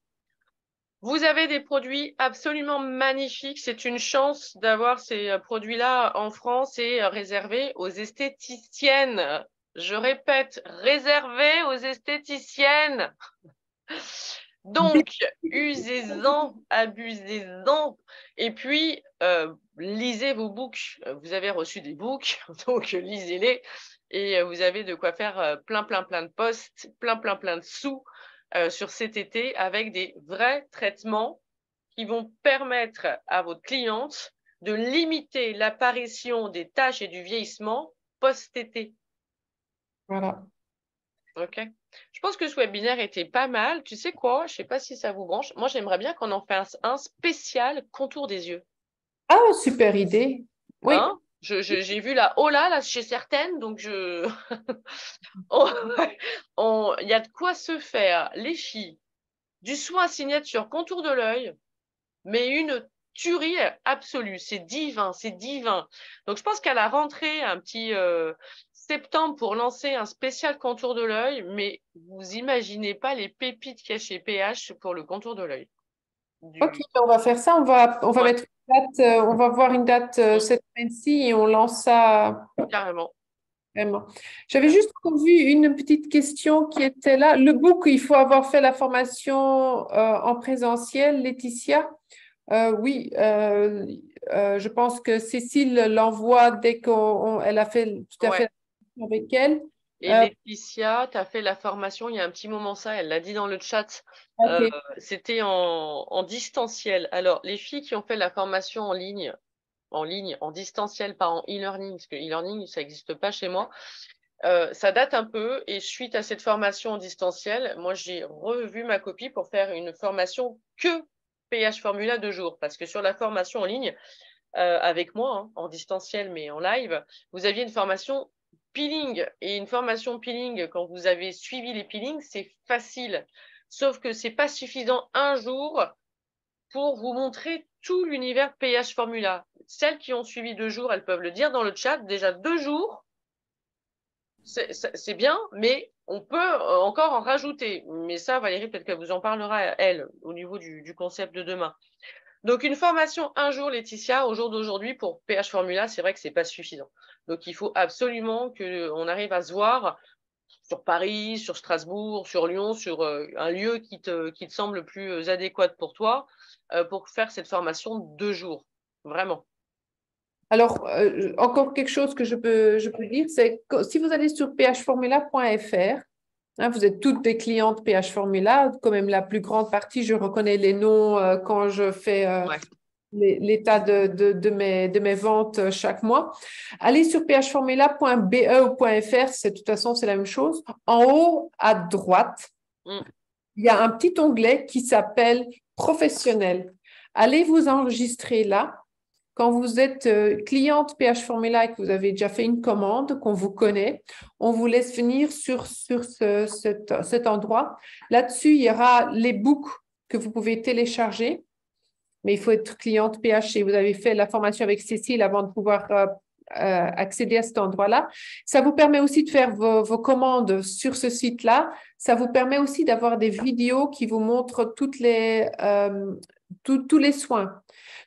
Vous avez des produits absolument magnifiques. C'est une chance d'avoir ces produits-là en France et réservés aux esthéticiennes. Je répète, réservés aux esthéticiennes. Donc, usez-en, abusez-en. Et puis, lisez vos books. Vous avez reçu des books, donc lisez-les. Et vous avez de quoi faire plein de posts, plein de sous sur cet été avec des vrais traitements qui vont permettre à votre cliente de limiter l'apparition des taches et du vieillissement post-été. Voilà. Ok. Je pense que ce webinaire était pas mal. Tu sais quoi? Je ne sais pas si ça vous branche. Moi, j'aimerais bien qu'on en fasse un spécial contour des yeux. Ah, super idée. Oui. Hein? J'ai vu la Ola là chez certaines, donc il y a de quoi se faire, les filles, du soin signature contour de l'œil, mais une tuerie absolue. C'est divin, c'est divin. Donc, je pense qu'à la rentrée, un petit septembre pour lancer un spécial contour de l'œil, mais vous imaginez pas les pépites qu'il y a chez PH pour le contour de l'œil. Ok, on va faire ça. On va mettre une date, on va voir une date cette semaine-ci et on lance ça. Carrément. Vraiment. J'avais juste vu une petite question qui était là. Le book, il faut avoir fait la formation en présentiel, Laetitia. Oui, je pense que Cécile l'envoie dès qu'elle a fait tout à fait la formation avec elle. Et Laetitia, tu as fait la formation il y a un petit moment, ça, elle l'a dit dans le chat. Okay. C'était en distanciel. Alors, les filles qui ont fait la formation en ligne, en distanciel, pas en e-learning, parce que e-learning, ça n'existe pas chez moi. Ça date un peu et suite à cette formation en distanciel, moi, j'ai revu ma copie pour faire une formation que PH Formula 2 jours. Parce que sur la formation en ligne, avec moi, hein, en distanciel, mais en live, vous aviez une formation peeling. Et une formation peeling, quand vous avez suivi les peelings, c'est facile. Sauf que c'est pas suffisant un jour pour vous montrer tout l'univers PH Formula. Celles qui ont suivi 2 jours, elles peuvent le dire dans le chat. Déjà 2 jours, c'est bien, mais on peut encore en rajouter. Mais ça, Valérie, peut-être qu'elle vous en parlera, elle, au niveau du concept de demain. Donc, une formation un jour, Laetitia, au jour d'aujourd'hui, pour PH Formula, c'est vrai que c'est pas suffisant. Donc, il faut absolument qu'on arrive à se voir sur Paris, sur Strasbourg, sur Lyon, sur un lieu qui te semble le plus adéquat pour toi, pour faire cette formation 2 jours. Vraiment. Alors, encore quelque chose que je peux dire, c'est que si vous allez sur phformula.fr, hein, vous êtes toutes des clientes PH Formula, quand même la plus grande partie, je reconnais les noms quand je fais l'état de mes ventes chaque mois. Allez sur phformula.be ou .fr, de toute façon, c'est la même chose. En haut, à droite, il y a un petit onglet qui s'appelle « Professionnel ». Allez vous enregistrer là. Quand vous êtes cliente PH Formula et que vous avez déjà fait une commande, qu'on vous connaît, on vous laisse venir sur cet endroit. Là-dessus, il y aura les books que vous pouvez télécharger. Mais il faut être cliente PH et vous avez fait la formation avec Cécile avant de pouvoir accéder à cet endroit-là. Ça vous permet aussi de faire vos commandes sur ce site-là. Ça vous permet aussi d'avoir des vidéos qui vous montrent tous les soins.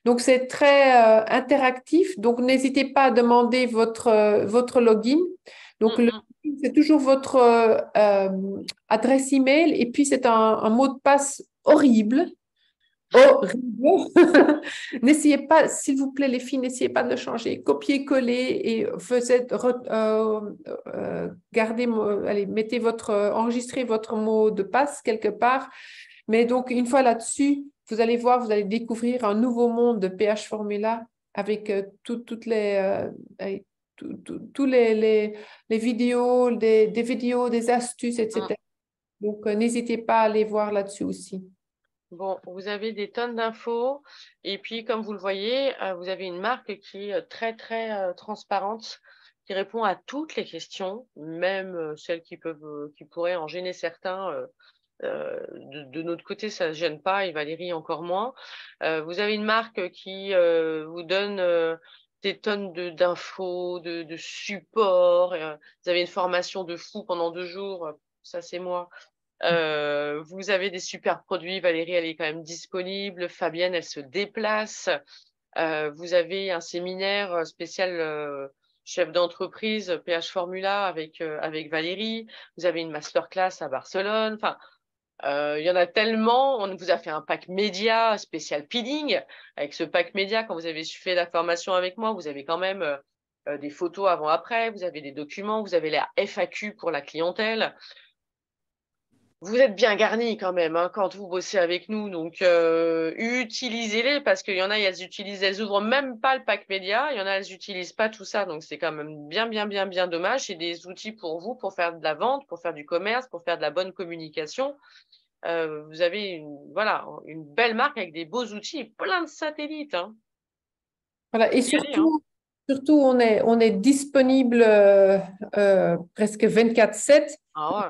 Donc, c'est très interactif. Donc, n'hésitez pas à demander votre login. Donc, c'est toujours votre adresse email et puis c'est un mot de passe horrible. Horrible. N'essayez pas, s'il vous plaît, les filles, n'essayez pas de le changer. Copiez-coller et enregistrez votre mot de passe quelque part. Mais donc, une fois là-dessus, vous allez voir, vous allez découvrir un nouveau monde de PH Formula avec toutes les vidéos, des vidéos, des astuces, etc. Donc, n'hésitez pas à aller voir là-dessus aussi. Bon, vous avez des tonnes d'infos et puis, comme vous le voyez, vous avez une marque qui est très, très transparente, qui répond à toutes les questions, même celles qui pourraient en gêner certains. De notre côté, ça ne gêne pas et Valérie encore moins. Vous avez une marque qui vous donne des tonnes d'infos, de support. Vous avez une formation de fou pendant 2 jours. Ça, c'est moi. Vous avez des super produits. Valérie, elle est quand même disponible. Fabienne, elle se déplace. Vous avez un séminaire spécial chef d'entreprise PH Formula avec Valérie. Vous avez une masterclass à Barcelone. Enfin, il y en a tellement. On vous a fait un pack média spécial peeling. Avec ce pack média, quand vous avez fait la formation avec moi, vous avez quand même des photos avant-après. Vous avez des documents. Vous avez la FAQ pour la clientèle. Vous êtes bien garnis quand même hein, quand vous bossez avec nous, donc utilisez-les parce qu'il y en a, elles ouvrent même pas le pack média, il y en a, elles n'utilisent pas tout ça, donc c'est quand même bien dommage. C'est des outils pour vous, pour faire de la vente, pour faire du commerce, pour faire de la bonne communication. Vous avez une belle marque avec des beaux outils et plein de satellites. Hein. Voilà, et surtout, on est disponible presque 24/7. Ah ouais.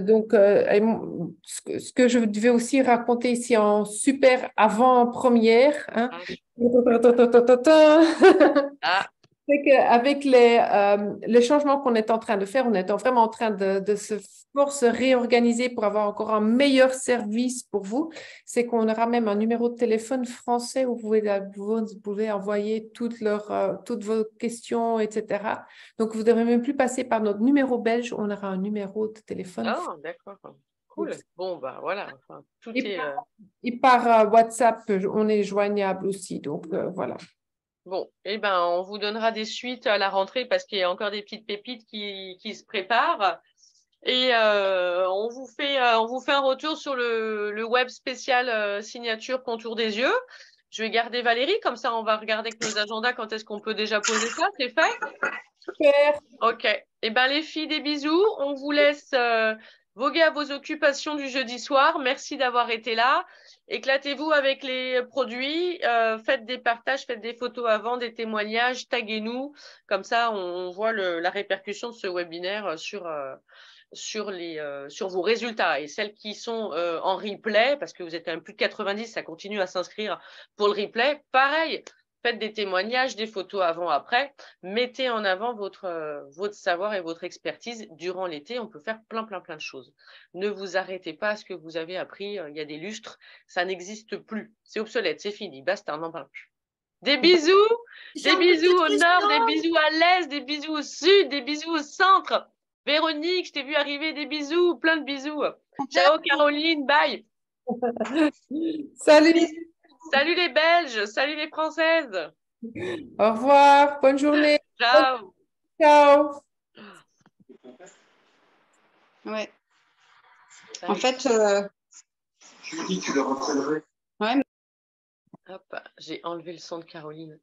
Donc, ce que je devais aussi raconter ici en super avant-première, hein. C'est qu'avec les changements qu'on est en train de faire, on est vraiment en train de se réorganiser pour avoir encore un meilleur service pour vous. C'est qu'on aura même un numéro de téléphone français où vous pouvez envoyer toutes vos questions, etc. Donc, vous ne devrez même plus passer par notre numéro belge. On aura un numéro de téléphone. Ah, d'accord. Cool. Bon, bah voilà. Enfin, et par WhatsApp, on est joignable aussi. Donc, voilà. Bon, eh ben, on vous donnera des suites à la rentrée parce qu'il y a encore des petites pépites qui se préparent. Et on vous fait un retour sur le web spécial signature contour des yeux. Je vais garder Valérie, comme ça on va regarder avec nos agendas quand est-ce qu'on peut déjà poser ça. C'est fait? Super. Ok. Eh ben, les filles, des bisous. On vous laisse voguer à vos occupations du jeudi soir. Merci d'avoir été là. Éclatez-vous avec les produits. Faites des partages, faites des photos avant, des témoignages. Taguez-nous. Comme ça, on voit la répercussion de ce webinaire sur vos résultats. Et celles qui sont en replay, parce que vous êtes quand même plus de 90, ça continue à s'inscrire pour le replay. Pareil. Faites des témoignages, des photos avant-après. Mettez en avant votre savoir et votre expertise. Durant l'été, on peut faire plein de choses. Ne vous arrêtez pas à ce que vous avez appris il y a des lustres. Ça n'existe plus. C'est obsolète, c'est fini. Basta, on n'en parle plus. Des bisous! Des bisous au nord, des bisous à l'est, des bisous au sud, des bisous au centre. Véronique, je t'ai vu arriver. Des bisous, plein de bisous. Ciao Caroline, bye! Salut! Salut les Belges, salut les Françaises. Au revoir, bonne journée. Ciao. Ciao. Ouais. En fait, je me dis que tu le reprendrais. Ouais. Hop, j'ai enlevé le son de Caroline.